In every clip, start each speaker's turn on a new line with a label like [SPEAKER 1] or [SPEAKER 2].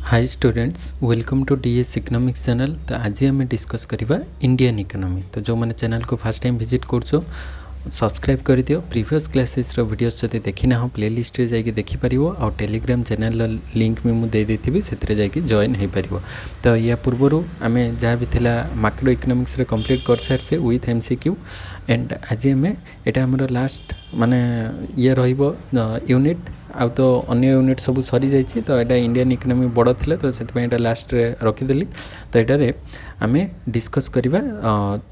[SPEAKER 1] Hi students, welcome to DS economics channel. तो आज आम डिस्कस करवा इंडियन इकोनॉमी। तो जो मैंने चैनल को फर्स्ट टाइम विजिट कर सब्सक्राइब कर दियो। प्रीवियस क्लासेस वीडियोस जब देखी ना हो प्लेलिस्ट रे जाके देखिपर आ टेलीग्राम चैनल लिंक भी मुझे देदेवि से जॉइन हो पार। तो या पूर्वर आम जहाँ भी थिला मैक्रो इकोनॉमिक्स रे कंप्लीट कर सारी विथ एमसीक्यू एंड आज आम यहाँ आमर लास्ट माने ये यूनिट आउ तो अन्य यूनिट सब सरी जाइए। तो यहाँ इंडियन इकोनॉमी बड़ थिला तो से लास्ट रे रखीदेली। तो यहाँ आम डिस्कस करवा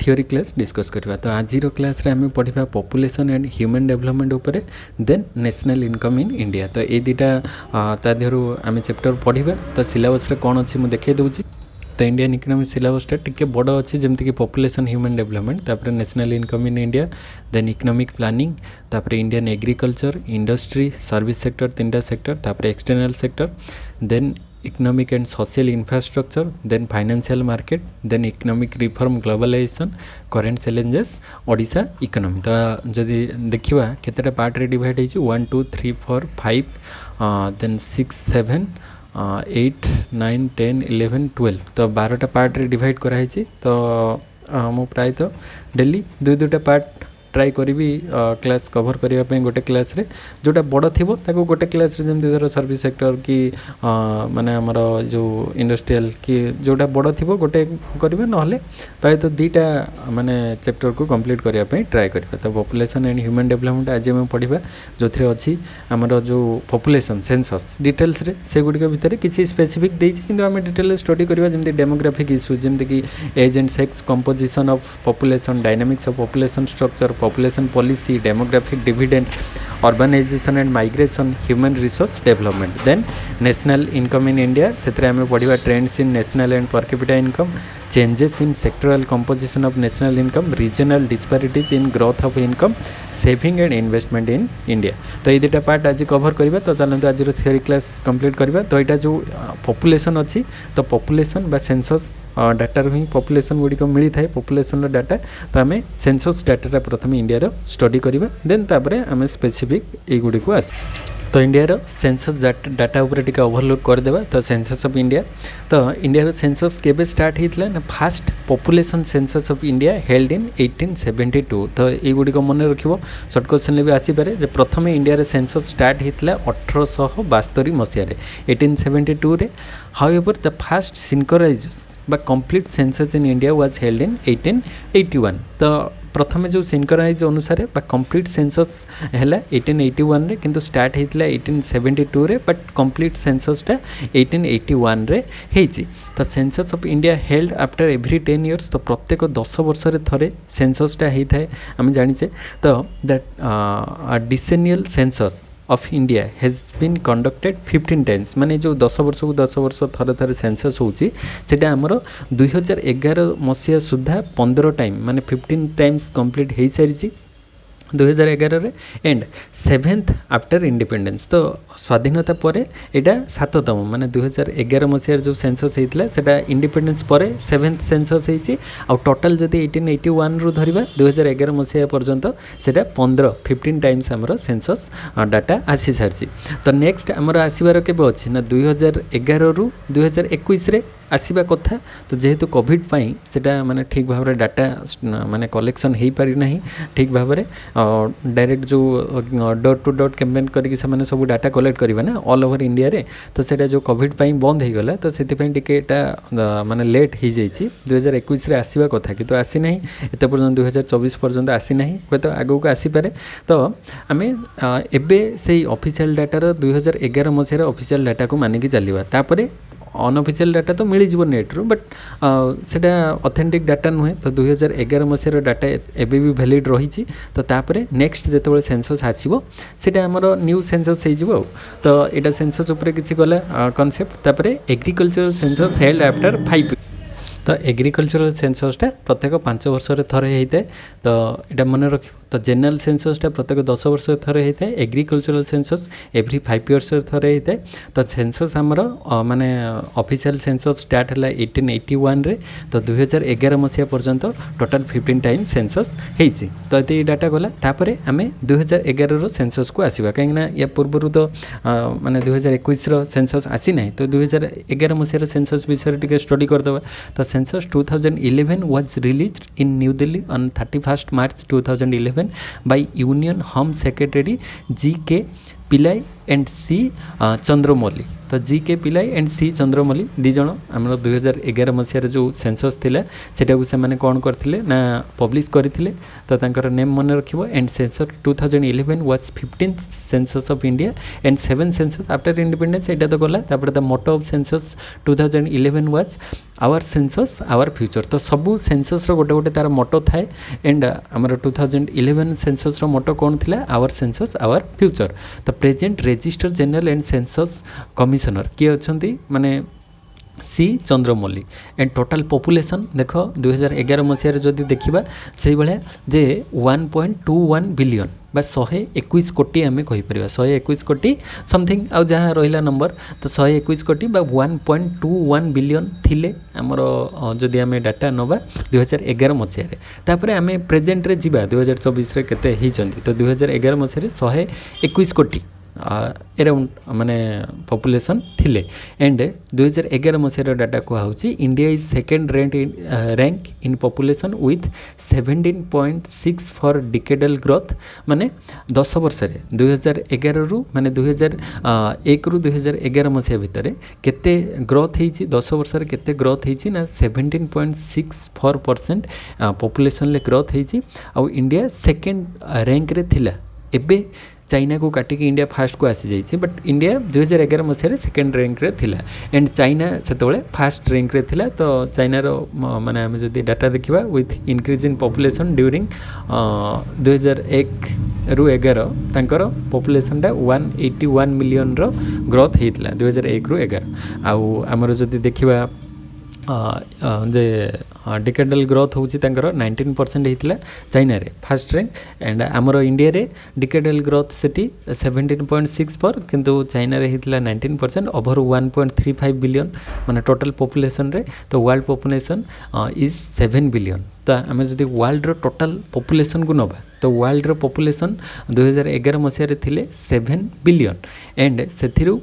[SPEAKER 1] थियोरी क्लास डिस्कस करवा। तो आज क्लास रे आम पढ़ा पॉपुलेशन एंड ह्यूमन डेवलपमेंट उपरे then national income in India. तो ये दुटा तादेहरु आम चैप्टर पढ़ा। तो सिलेबस रे कौन अच्छी मुझे देखी दूसरी। तो इंडियन इकोनॉमी सिलेबसटा टिके बड़ अच्छी जमीक पॉपुलेशन ह्यूमन डेवलपमेंट, तापर national income in India, then economic planning, तापर Indian agriculture, industry, service sector तीनटा सेक्टर, तापर external sector, then economic and social infrastructure, then financial market, then economic reform globalisation, current challenges Odisha economy. तो जदि देखिबा केतेटा part रे divide होइछि 1 2 3 4 5 then 6 7 8 9 10 11 12। तो 12टा पार्ट रे डिवाइड कराई। तो मु प्राय तो डेली दुटा पार्ट ट्राई करी क्लास कवर करने गोटे क्लास रे जोटा बड़ थी गोटे क्लास रे जमी धर सर्विस सेक्टर कि माने आमर जो इंडस्ट्रियल कि जोटा बड़ थी गोटे करेंगे ना प्राय तो दुटा माने चैप्टर को कंप्लीट करने ट्राए करेंगे। तो पॉपुलेशन एंड ह्यूमन डेवलपमेंट आज आम पढ़ा जो थे अच्छी आमर जो पॉपुलेशन सेंसस डिटेल्स रे से गुड़िक भितर किसी स्पेसिफिक देती आम डिटेल स्टडी करवा जमी डेमोग्राफिक इश्यू जमीक कि age and sex composition of population, dynamics of population structure, population policy, demographic dividend, urbanisation and migration, human resource development, then national income in India से आम पढ़ा trends in national and per capita income, changes in sectoral composition of national income, regional disparities in growth of income, saving and investment in India. तो ये दुटा part आज cover करवा। तो चलते आज थियोरी क्लास कंप्लीट करवा। तो यहाँ जो पॉपुलेशन अच्छी तो पॉपुलेशन बा सेंसस डाटा ही पॉपुलेशन गुड़िक मिली थाए पॉपुलेशन डाटा। तो आम सेंसस डाटा प्रथम इंडिया स्टडी करवा देन तापर आम स्पेसिफिक ये गुड़ी आस। तो इंडिया सेंसस डाटा उपर टिके ओवरलोड करदेवा। तो सेंसस ऑफ इंडिया तो इंडिया सेंसस केबे स्टार्ट होता ना fast population census of India held in 1872। तो ये गुड़िक मन रखिबो शॉर्ट क्वेश्चन भी आसीपारे जे प्रथम इंडिया सेंसस स्टार्ट होता 1872 मसीह 1872 रे। हाउएवर द फास्ट सिंक्रोनाइज बा complete census in India was held in 1881। तो प्रथम जो सिंक्रोनाइज अनुसार बा कंप्लीट सेंसस है 1881 रे किंतु स्टार्ट होता 1872 रे बट कंप्लीट सेंससटा 1881 रे हेची। तो census of India held after every 10 years. तो प्रत्येक 10 वर्ष थे सेंससटा होता है आम जाचे। तो that decennial census of India has been conducted 15 times. माने जो 10 वर्ष को 10 वर्ष थरे थरे सेंसस होची सेटा हमरो 2011 मसीहा सुधा 15 टाइम माने 15 टाइम्स कंप्लीट हो सारी 2011 रे एंड 7th आफ्टर इंडिपेंडेंस। तो स्वाधीनता पर यहाँ 7तम माने 2011 मसीह जो सेंसस होता है इंडिपेंडेंस पर 7th सेंसस होती। आ टोटाल जदि 1881 रु धरिबा 2011 मसीहा पर्यंत सेटा 15 टाइम्स आमर सेंसस डाटा आसी सारी। तो नेक्स्ट आमर आसबार केबे अछि ना 2011 रु 2021 रे आसवा कथा। तो जेहेतु कोविड पाई सेटा माने ठीक भाव में डाटा माने कलेक्शन हो पारि नहीं ठीक भाव में डायरेक्ट जो डोर टू डोर कैंपेन करके से सब डाटा कलेक्ट करेंगे ना ऑल ओवर इंडिया रे। तो सेटा जो कोविड पाई बंद हो गला तो से माने लेट हो जाइए 2021 रे आसवा कथा कि तो आसी नहीं एत पर्यंत 2024 पर्यंत आसी नहीं हे तो आगू को आसीपारे। तो आम एबे से ऑफिशियल डाटार 2011 मसीहार ऑफिशियल डाटा को मानिकी चलवा। तापर अनऑफिशियल डाटा तो मिल जाव नेट्रु बट सेटा ऑथेंटिक डाटा नुहे। तो 2011 मसीहार डाटा एबे भी वैलिड रही। तो तापर नेक्स्ट जो सेंसस आसो सेटा आमर न्यू सेंसस हो। तो यहाँ सेंसस उपर किसी गला कॉन्सेप्ट। तापर एग्रीकल्चरल सेंसस हेल्ड आफ्टर 5 तो एग्रीकल्चरल सेंससटा प्रत्येक 5 वर्ष थरे होता है। तो यहाँ मन रख। तो जनरल सेंससटा प्रत्येक 10 वर्ष थरे होता है। एग्रीकल्चरल सेंसस एव्री 5 इयर्स थरे होता है। तो सेंसस आमर माने ऑफिशियल सेंसस स्टार्ट है 1881 रे। तो 2011 मसीहा पर्यंत टोटाल 15 टाइम सेंसस होती। तो ये डाटा गला तापर आम 2011 रो सेंसस को आसवा कहीं या पूर्व तो माने 2021 रो सेंसस आसी ना। तो 2011 मसीहार सेंसस विषय टी स्टडी करदे। तो census 2011 was released in New Delhi on 31st March 2011 by Union Home Secretary G.K. Pillai and C. Chandramouli. तो G.K. पिलाई एंड सी चंद्रमौली दिज आम 2011 मसीहार जो सेंसस थिला सेटा को से माने कौन करथिले ना पब्लिश करथिले। तो तांकर नेम मन रखिबो। And census 2011 was 15th census of India and 7 census after independence. एटा तो गला तापर the motto of census 2011 was our census our future. तो सबू सेंसस रो गोटे गोटे तार मोटो थाए। एंड आमर 2011 सेंसस रो मोटो कौन थिला आवर सेंसस आवर फ्यूचर। तो present register general and census commissioner किए अच्छी माने सी चंद्रमौली। एंड टोटाल पॉपुलेशन देख 2011 मसीह जदि देखा से भाया जे 1.21 बिलियन बा 121 कोटी आम कहीपर 121 कोटी समथिंग आउ जहाँ रहा नंबर। तो 121 कोटी बा 1.21 बिलियन थिले आमर जदि आम डाटा नवा 2011 मसीह। तापर आम प्रेजेंट रे जीवा 2024 रे केते होइचंती। तो 2011 मसीह 121 कोटी एराउंड माने पॉपुलेशन थिले। एंड 2011 मसीहार डाटा कहूँ India is second rank in population with 17.6 for decadal growth. माने 10 वर्ष 2011 रु माने 2001 रु 2011 मसीहा भितर केते ग्रोथ होइछि 10 वर्ष केते ग्रोथ होइछि ना 17.64% पॉपुलेशन ले ग्रोथ होइछि। आउ इंडिया सेकेंड रैंक रे थिला। एबे चाइना को काटिक इंडिया फास्ट को आसी जाइए। But India 2011 Masih second rank रे थिला। एंड चाइना से फास्ट रैंक रे थिला। तो चाइनार माने आम जदि डाटा देखा with increase in population during 2001 रु 11 तांकर पॉपुलेशनटा 181 मिलियन रो ग्रोथ होता 2001 रु 11। आउ आमर जदि देखा जे डिकेडल ग्रोथ होची 19% होता चाइना रे फास्ट रैंक। एंड आमर इंडिया रे डिकेडल ग्रोथ सेटी 17.64 किंतु चाइना रे होता 19% ओवर 1.35 बिलियन माने टोटल पॉपुलेशन रे। तो वर्ल्ड पॉपुलेशन इज 7 बिलियन। तो आम जदि वर्ल्ड रो टोटल पॉपुलेशन को नबा तो वर्ल्ड रो पॉपुलेशन 2011 मसीह रे थिले 7 बिलियन। एंड सेथिरु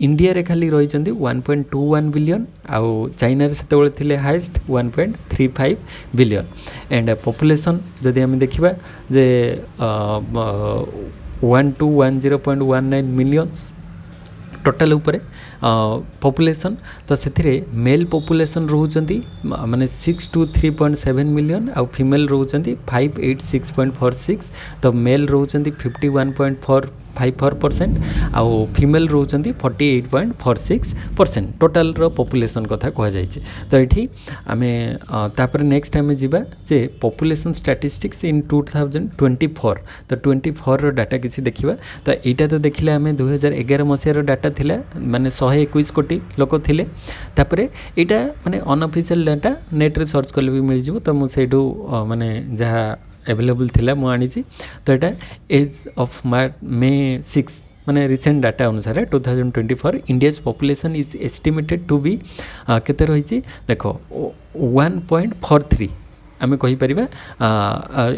[SPEAKER 1] इंडिया रे खाली रही 1.21 बिलियन आउ चाइना रे सेतेबेले थिले हाईएस्ट 1.35 बिलियन। एंड पॉपुलेशन जदि आम देखिबा जे 1210.19 मिलियंस टोटाल उपरे पॉपुलेशन। तो से मेल पॉपुलेशन रोचंती माने 623.7 मिलियन आउ फीमेल रोचंती 586.46। तो मेल रोचंती 51.54% आउ फीमेल रोचंती 48.46% टोटाल रो पॉपुलेशन कथा कह जाय। तो ये आम तापर नेक्स्ट आम जीवा जे पॉपुलेशन स्टैटिस्टिक्स इन 2024। तो 24 रो डाटा किसी देखिबा। तो यहाँ तो देखिले आम 2011 मसीहार डाटा थिला माने 121 कोटी लोक थिले। तापर यहाँ माने अनऑफिशियल डाटा नेट रे सर्च कले भी मिल जिवो। तो मु सेठू माने जहाँ अवेलेबल थिला मु आनी। तो यहाँ एज ऑफ मे 6 माने रिसेंट डाटा अनुसार 2024 India's population is estimated to be केते रही देखो 1.43 आम कहीपर।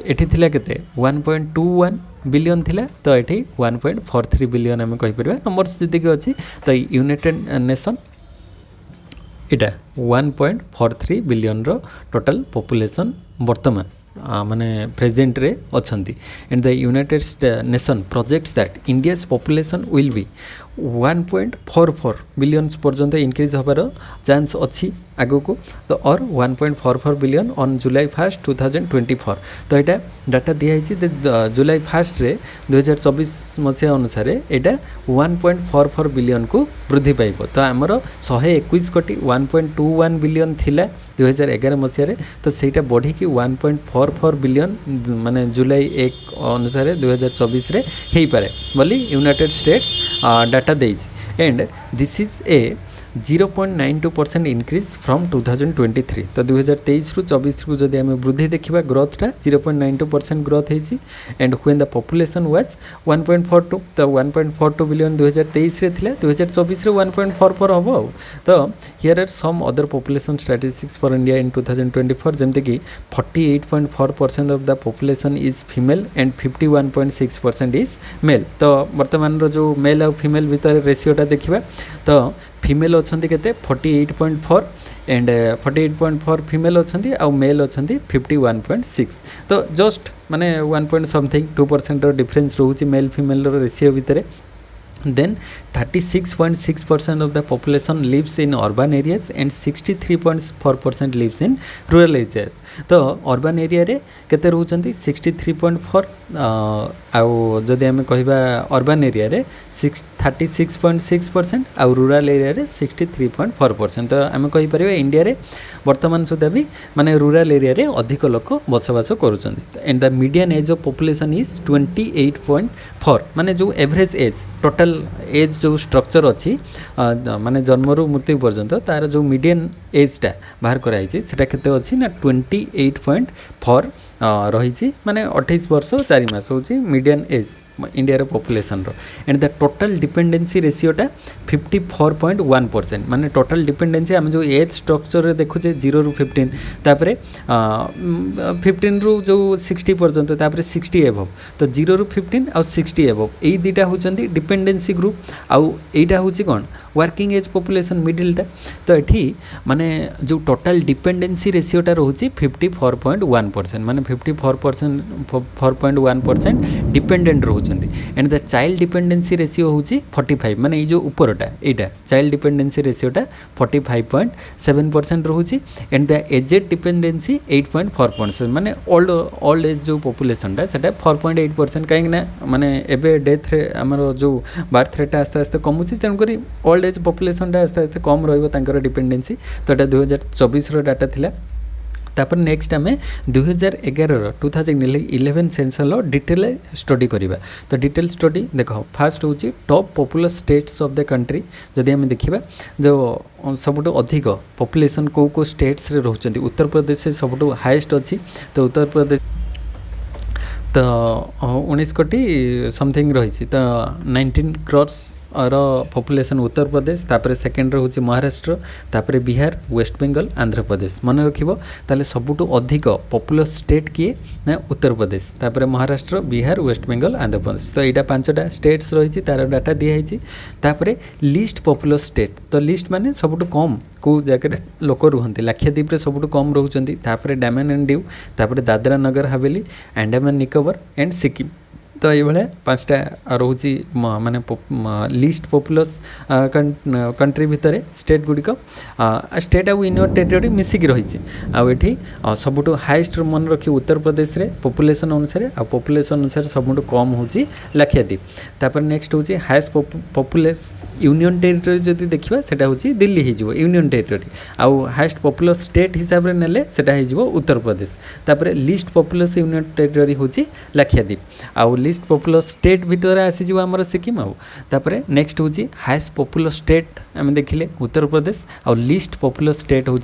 [SPEAKER 1] एठी थिला केते 1.21 बिलियन थिला। तो ये 1.43 बिलियन आम कहीपर नंबर्स जी अच्छी। तो यूनाइटेड नेशन इटा 1.43 बिलियन रो टोटल पॉपुलेशन वर्तमान माने प्रेजेंट रे अछंती। And the united nation projects that India's population will be 1.44 billion पर्यंत इनक्रीज होबार चांस अच्छी आगो को। तो और 1.44 बिलियन ऑन जुलाई 1 2024। तो यहाँ डाटा दिखाई जुलाई 1 रे 2024 मसीहा अनुसार यहाँ 1.44 बिलियन को वृद्धि पाइब। तो आमर 121 कोटी 1.21 बिलियन थिला 2011 मसीह। तो सहीटा बढ़ी कि 1.44 बिलियन माने जुलाई 1 अनुसार 2024 रे ही पारे बोली यूनाइटेड स्टेट्स डाटा देइछि। And this is a 0.92% increase from 2023 to 2023 रु 24 रु जदि आम वृद्धि देखा ग्रोथटा 0.92% ग्रोथ होती and when the population was 1.42 तो 1.42 बिलियन 2023 रे थिला 2024 रे 1.44 हबो तो here are some other population statistics for India in 2024 जेमते कि 48.4% of the population is female and 51.6% is male तो वर्तमान रो जो मेल और फीमेल भितर रेशियोटा देखिबा तो फीमेल अच्छी केते 48.4 एंड 48.4 फीमेल अच्छी आउ मेल अच्छी 51.6 तो जस्ट माने 1 पॉइंट समथिंग 2% डिफरेंस रोचे मेल फीमेल रेशियो भितर then 36.6% of the population lives in urban areas and 63.4% lives in rural areas तो urban area रे केते रहउचंती 63.4 आउ जदि आमे कहबा urban area रे 36.6% आउ rural area रे 63.4% तो आमे कहि परिबा इंडिया रे वर्तमान सुधा भी माने rural area रे अधिक लोक बसवास करूचंती and the median age of population is 28.4 माने जो एवरेज एज टोटल एज जो स्ट्रक्चर अच्छी माने जन्म रु मृत्यु पर्यंत तार जो मीडियन एजटा बाहर कराई सेटा केते अच्छी ना 28.4 रही माने 28 वर्ष 4 मास होची मीडियन एज इंडिया पॉपुलेशन रो एंड द टोटल डिपेंडेंसी रेशियोटा 54.1% माने टोटल डिपेंडेंसी आम जो एज स्ट्रक्चर रे देखुचे 0 रु 15 तापरे 15 रु जो 60 पर्यंत तापरे 60 एबव तो 0 रु 15 आ 60 एबव एई दुटा होचंती डिपेंडेंसी ग्रुप आउ एटा होची कोन वर्किंग एज पॉपुलेशन मिडिलटा तो एठी माने जो टोटल डिपेंडेंसी रेशियोटा रहउची 54.1% माने 4.1% डिपेंडेंट रहउची and the child dependency ratio होची 45 माने जो ऊपरटा एटा चाइल्ड डिपेंडेंसी रेशियोटा 45.7% रहउची एंड द एजेड डिपेंडेंसी 8.4% माने ओल्ड एज जो पॉपुलेशनटा सेटा 4.8% काहे ना माने एबे डेथ रे हमर जो बर्थ रेट आस्ते आस्ते कमुची तेन करी ओल्ड एज पॉपुलेशनटा आस्ते आस्ते कम रहइबो तांकर डिपेंडेंसी तो एटा 2024 रो डाटा थिला तापर नेक्स्ट आम 2011 सेंसर डिटेल स्टडी करवा तो डिटेल स्टडी देख फास्ट हूँ top popular states of the country जदि आम देखा जो सबुठ अधिक पॉपुलेशन को स्टेट्स रे रोचंती उत्तर प्रदेश से सबुठ हाईएस्ट अच्छी तो उत्तर प्रदेश तो 19 कोटी समथिंग रही तो 19 crores और पॉपुलेशन उत्तर प्रदेश तापर सेकेंड रोचे महाराष्ट्र तापर बिहार वेस्ट बेंगल आंध्र प्रदेश मन रखिबो ताले सबुठु अधिक पॉपुलर स्टेट किए ना उत्तर प्रदेश तापर महाराष्ट्र बिहार वेस्ट बेंगल आंध्र प्रदेश तो यहाँ 5टा स्टेट्स रही तार डाटा दिखाई तापर लिस्ट पॉपुलर स्टेट तो लिस्ट माने सबुठु कम को जगह लोक रुहंती लाक्षाद्वीप रे सबुठु कम रहउचंती तापर डामन एंड डिउ तापर दादरा नगर हवेली अंडमान निकोबर एंड सिक्किम तो ये 5टा रोची माने लिस्ट पॉपुलस कंट्री भितर स्टेट गुड़िक स्टेट आउ यूनियन टेरिटरी मिसिक रही आठी सबुठ हाईएस्ट मन रखी उत्तर प्रदेश रे पॉपुलेशन अनुसार आ पॉपुलेशन अनुसार सबुठ कम होची लाक्षाद्वीप तापर नेक्स्ट होची हाईएस्ट पॉपुलेस यूनियन टेरिटरी जदि देखिबा सेटा होची दिल्ली हिजो यूनियन टेरिटरी आउ हाईएस्ट पॉपुलस स्टेट हिसाब रे नेले सेटा हिजो उत्तर प्रदेश तापर लिस्ट पॉपुलस यूनियन टेरिटरी होची लाक्षाद्वीप आउ लिस्ट पॉपुलर स्टेट भितर आसी आमर सिक्किम आउे नेक्स्ट हूँ हाईएस्ट पॉपुलर स्टेट आम देखिले उत्तर प्रदेश आउ लिस्ट पॉपुलर स्टेट हूँ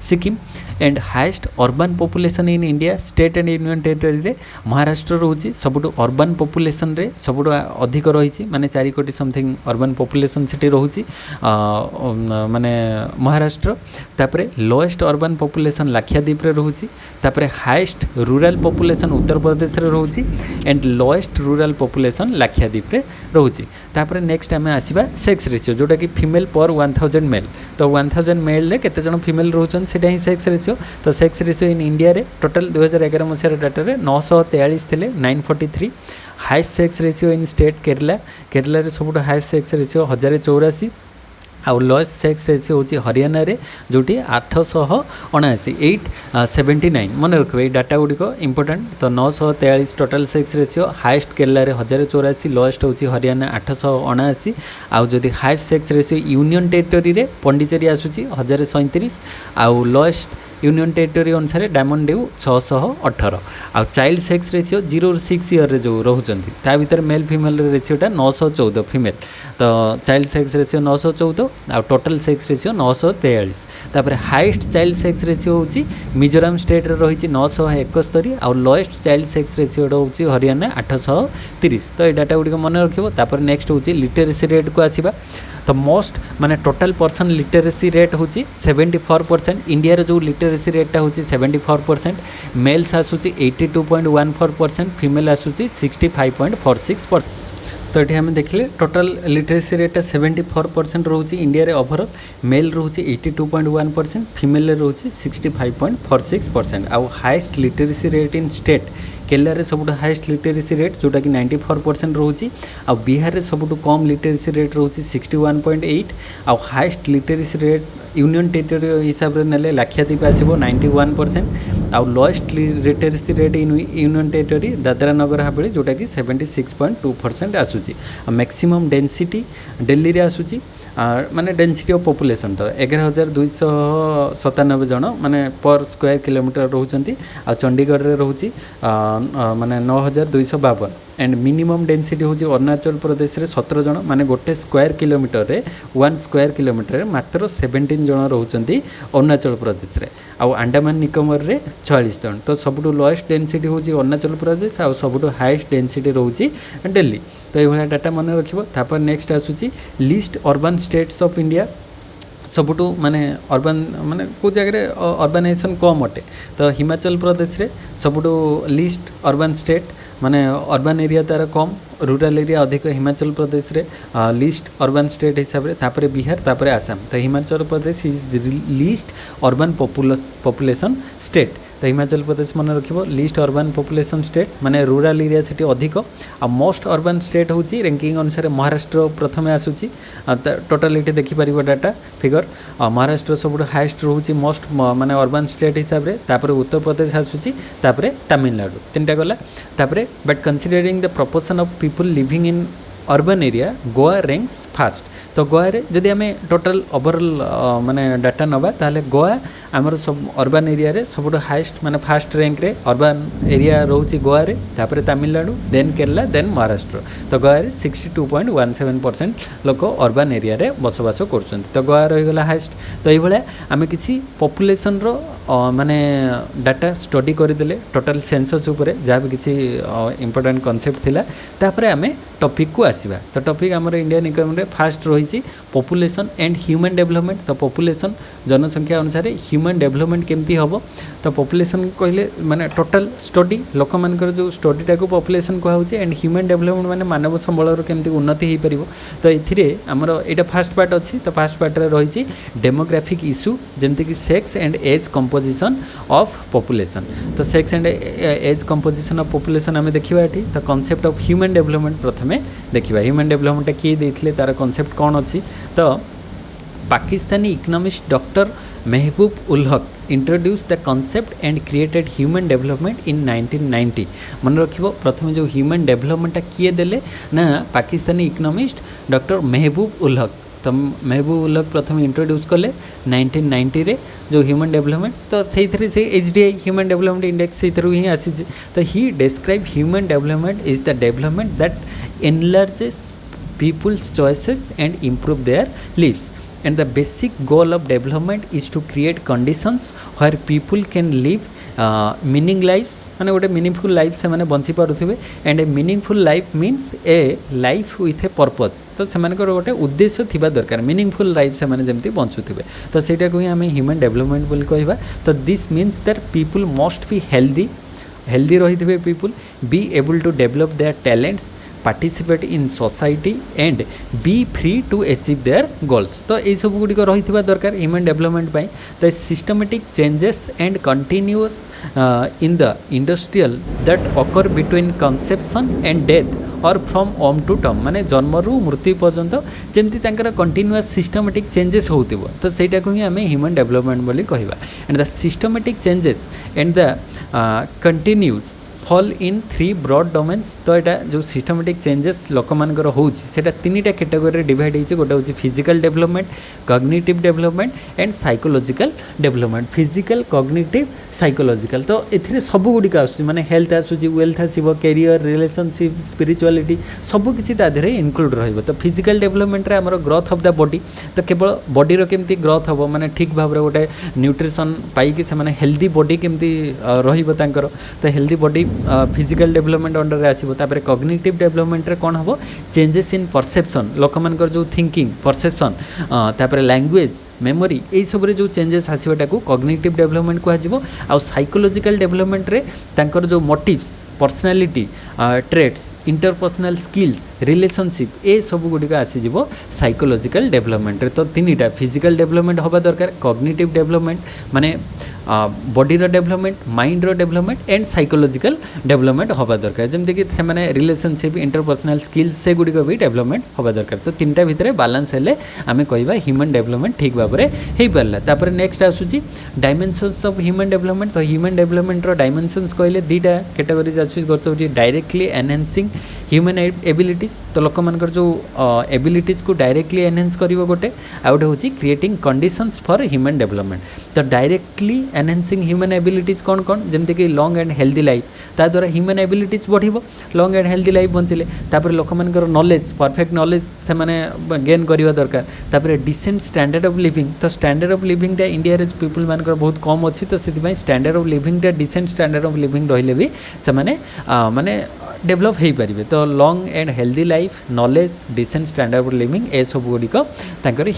[SPEAKER 1] Sikkim and highest urban population in India state and union territory रे महाराष्ट्र रोचे सबुठ अर्बन पॉपुलेशन रे सबुठ अधिक रही माने 4 कोटी समथिंग अर्बन पॉपुलेशन सेठी रोचे माने महाराष्ट्र तापरे लोएस्ट अर्बन पॉपुलेशन लाक्षाद्वीप रे रोचे तापरे highest rural population Uttar Pradesh रे रोचे and lowest rural population Lakshadweep रे रोचे तापरे नेक्स्ट आम आसवा सेक्स रेशियो जोटा कि फीमेल पर 1000 मेल तो 1000 मेल रे केते जण फीमेल रोचन सेटा ही सेक्स रेशियो तो सेक्स रेशियो इन इंडिया रे टोटल 2011 मसीह डाटा रे 943 थिले 943 highest sex ratio in state Kerala रे सबुठ हाईएस्ट सेक्स रेशियो 1084 आउ लोएस्ट सेक्स रेशियो होची हरियाणा रे जोटी 879 879 मन रखबे ए डाटा गुडी को इंपोर्टेंट तो 943 total sex ratio highest Kerala रे 1084 लोएस्ट होची हरियाणा 879 आउ जदि highest sex ratio union territory रे पंडिचेरी आसुची 1037 आउ लोएस्ट यूनियन टेरिटोरी अनुसार डायमंड ड्यू 618 आ चाइल्ड सेक्स रेशियो 0 ରୁ 6 ईयर रे जो रहउचंती ता भीतर मेल फीमेल रेशियोटा 914 फीमेल तो चाइल्ड सेक्स रेशियो 914 आ टोटल सेक्स रेशियो 943 तापर हाईएस्ट चाइल्ड सेक्स रेशियो होची मिजोरम स्टेट रे रहिची 971 आ लोएस्ट चाइल्ड सेक्स रेशियो होची हरियाणा 830 तो ए डाटा गुडी को मन रखिबो तापर नेक्स्ट होची लिटरेसी रेट को आसीबा तो मोस्ट माने टोटल पर्सन लिटरेसी रेट होची 74% इंडिया रे जो लिटरेसी रेटा होची 74% मेल्स आसुची 82.14% फीमेल आसुची 65.46%। तो ये आम देखिले टोटल लिटरेसी रेटा 74% रोचे इंडिया रे ओवरऑल मेल रोचे 82.1% फीमेल रोचे 65.46% आउ हाईएस्ट लिटरेसी रेट इन स्टेट केरला रे सबुठ हाईएस्ट लिटरेसी रेट जोटा कि 94% रोचे आ बिहार रे सबुठ कम लिटरेसी रेट रोचे 61.8 आ highest literacy rate union territory हिसाब रे नेले लाक्षाद्वीप आसीबो 91% आ lowest literacy rate in union territory Dadra Nagar Haveli जोटा कि 76.2% आसुची मैक्सिमम डेंसिटी दिल्ली रे आसुची माने डेंसिटी ऑफ पॉपुलेशन तो 11,297 जन माने पर स्क्वायर किलोमीटर रोचंती आ चंडीगढ़ रे रोची माने 9,252 एंड मिनिमम डेंसिटी होची अरुणाचल प्रदेश रे 17 जन माने गोटे स्क्वायर किलोमीटर रे 1 स्क्वायर किलोमीटर रे मात्र 17 जन रोचंती अरुणाचल प्रदेश रे आ अंडमान निकोबार रे 46 जन तो सबुठु लोएस्ट डेंसिटी होची अरुणाचल प्रदेश आ सबुठु हाईएस्ट डेंसिटी रोची दिल्ली तो ये डाटा मन रखिबो तापर नेक्स्ट आसुची least urban states of India सबुठु माने अर्बन माने को जगह अर्बानाइजेशन कम अटे तो हिमाचल प्रदेश रे सबुठु लिस्ट अर्बन स्टेट माने अर्बन एरिया तार कम रूरल एरिया अधिक हिमाचल प्रदेश रे लिस्ट अर्बन स्टेट हिसाब रे तापरे बिहार तापरे आसाम तो Himachal Pradesh is least urban population state तो हिमाचल प्रदेश मन रखिबो लिस्ट अर्बन पॉपुलेशन स्टेट माने रूरल एरिया सिटी अधिक आ मोस्ट अर्बन स्टेट होची रैंकिंग अनुसार महाराष्ट्र प्रथमे आसुची टोटलिटी देखि परिबो डाटा फिगर महाराष्ट्र सबुठ हाईएस्ट रहउची मोस्ट माने अर्बन स्टेट हिसाब रे तापरे उत्तर प्रदेश आसुची तापरे तमिलनाडु तीनटा गला तापरे but considering the proportion of people living in urban area Goa ranks fast तो गोवा रे जदि आमे टोटल ओवरऑल माने डाटा नबा ताले गोवा आमर सब अर्बन एरिया रे सबुठ हाईएस्ट माने फास्ट रैंक रे अर्बन एरिया रहउची गोवा रे तापरे तमिलनाडु देन केरला देन महाराष्ट्र तो गोवा रे 62.17% लोक अर्बन एरिया रे बसवास करछन्ती तो गोवा रहि गला हाईएस्ट तो एई भले आमे किछि पॉपुलेशन रो माने डाटा स्टडी करदेले टोटल सेंसस उपरे जहाँ भी किसी इंपोर्टेंट कॉन्सेप्ट थिला तापरे आमे टॉपिक को आसीबा तो टॉपिक हमर इंडियन इकोनॉमी रे फास्ट रही पॉपुलेशन एंड ह्यूमन डेवलपमेंट तो पॉपुलेशन जनसंख्या अनुसार ह्यूमन डेवलपमेंट केमती हम तो पॉपुलेशन कहले माने टोटल स्टडी लोक मानकर जो स्टडीटा को पॉपुलेशन कहउछि एंड ह्यूमन डेवलपमेंट माने मानव संबल रो केमती उन्नति हे परिबो तो एथिरे हमर एटा फास्ट पार्ट अछि तो फास्ट पार्ट रे रही डेमोग्राफिक इश्यू जेमति कि sex and age composition of population तो sex and age composition of population आमे देखिबा एठी तो कांसेप्ट ऑफ ह्यूमन डेवलपमेंट प्रथमे देखिबा ह्यूमन डेवलपमेंट किए देथिले तार कांसेप्ट कोन अछि तो Pakistani economist doctor Mehboob ul Haq introduce the concept and created human development in 1990 मन रखिबो प्रथम जो ह्यूमन डेवलपमेंट किए देले ना पाकिस्तानी इकोनॉमिस्ट डॉक्टर महबूब उल हक तो महबूब उल हक प्रथम इंट्रोड्यूस कले 1990 रे जो ह्यूमन डेवलपमेंट तो से HDI ह्यूमन डेवलपमेंट इंडेक्स से ही आसी तो he describe human development is the development that enlarges people's choices and improve their lives and the basic goal of development is to create conditions where people can live meaning lives माने गोटे meaningful life से माने बंची पारुथिबे and a meaningful life means a life with a purpose तो सेमानकर गोटे उद्देश्य थिबा दरकार मीनिंगफुल लाइफ से माने जेमती बंचुथिबे तो सेटा को ही हमें ह्यूमन डेवलपमेंट बोली कहबा तो this means that people must be healthy रहिथिबे people be able to develop their talents participate in society and be free to achieve their goals तो ये सब गुड़ी रही दरकार ह्यूमन डेवलपमेंट पाई तो systematic changes and continuous in the industrial that occur between conception and death और from Om to term माने जन्मरू मृत्यु पर्यंत जमती तांकर कंटिन्यूअस सिस्टमेटिक चेंजेस होतिबो तो सेटा को ही हमें ह्यूमन डेवलपमेंट बोली कहबा and the systematic changes and the continuous fall in 3 broad domains. तो यहाँ जो सिस्टमेटिक चेंजेस लोक मानकर होटा 3टा कैटेगोरी डिवाइड होती गोटे हूँ physical development, cognitive development and psychological development. Physical, cognitive, psychological तो ये सब गुड़िक आसूँ माने हेल्थ आसूँ, वेल्थ आसो, कैरियर, रिलेशनशिप, स्पिरिचुअलिटी सबकिछि तादेह इनक्लूड रहिबो। तो फिजिकल डेवलपमेंट रे हमर ग्रोथ ऑफ द बॉडी तो केवल बॉडी केमती ग्रोथ हम माने ठीक भाव रे गोटे न्यूट्रिशन पाई से माने हेल्दी बॉडी केमती रहिबो तांकर। तो healthy body physical development under रे आसीबो। तापर कॉग्निटिव डेवलपमेंट रे कोन हबो चेंजेस इन परसेप्शन, लोक मानकर जो थिंकिंग परसेप्शन, तापर लैंग्वेज, मेमोरी यही सब जो चेंजेस आसवाटा को कॉग्निटिव डेवलपमेंट कहुँ। आउ साइकोलॉजिकल डेवलपमेंट रे तांकर जो motives, personality, traits, interpersonal skills, relationship ये सब गुड़िक आसीज साइकोलॉजिकल डेवलपमेंट रे। तो 3टा फिजिकल डेवलपमेंट होगा दरकार, कॉग्निटिव डेवलपमेंट माने body development, mind development and psychological development होगा दरकार। जमती कि से रिलेशनशिप, इंटरपर्सनल स्किल्स से गुड़िक भी डेवलपमेंट होगा दरकार। तो 3टा भितर बालांस हेले आमे कहबा ह्यूमन डेवलपमेंट ठीक भाव में हो पारा। तापर नेक्स्ट आसूँ डायमेंशंस ऑफ ह्यूमन डेवलपमेंट। तो ह्यूमन डेवलपमेंट डायमेंशंस कहले 2टा कैटेगोरीज आसूँ। गोटे हूँ डायरेक्टली एनहांसिंग ह्यूमन एबिलिटीज, तो लोक मानकर जो एबिलिटीज को डायरेक्टली एनहांस करिवो गोटे, आ गोटे हूँ creating conditions for human development. तो डायरेक्टली एनहांसिंग ह्यूमन एबिलिटीज कौन कौन, जमती कि लॉन्ग एंड हेल्दी लाइफ, ता द्वारा ह्यूमन एबिलिटीज बढ़िबो, लॉन्ग एंड हेल्दी लाइफ बंचिले। तापर लोक मानकर नॉलेज, परफेक्ट नॉलेज से माने गेन करिवा दरकार। तापर डिसेंट स्टैंडर्ड ऑफ लिविंग, तो स्टैंडर्ड ऑफ लिविंग इंडिया रे पीपल मानकर बहुत कम अच्छी, तो से standard of living decent standard of living रहिले भी से माने डेभलप हो पारे। तो long and healthy life, knowledge, decent standard of living ए सब गुड़िक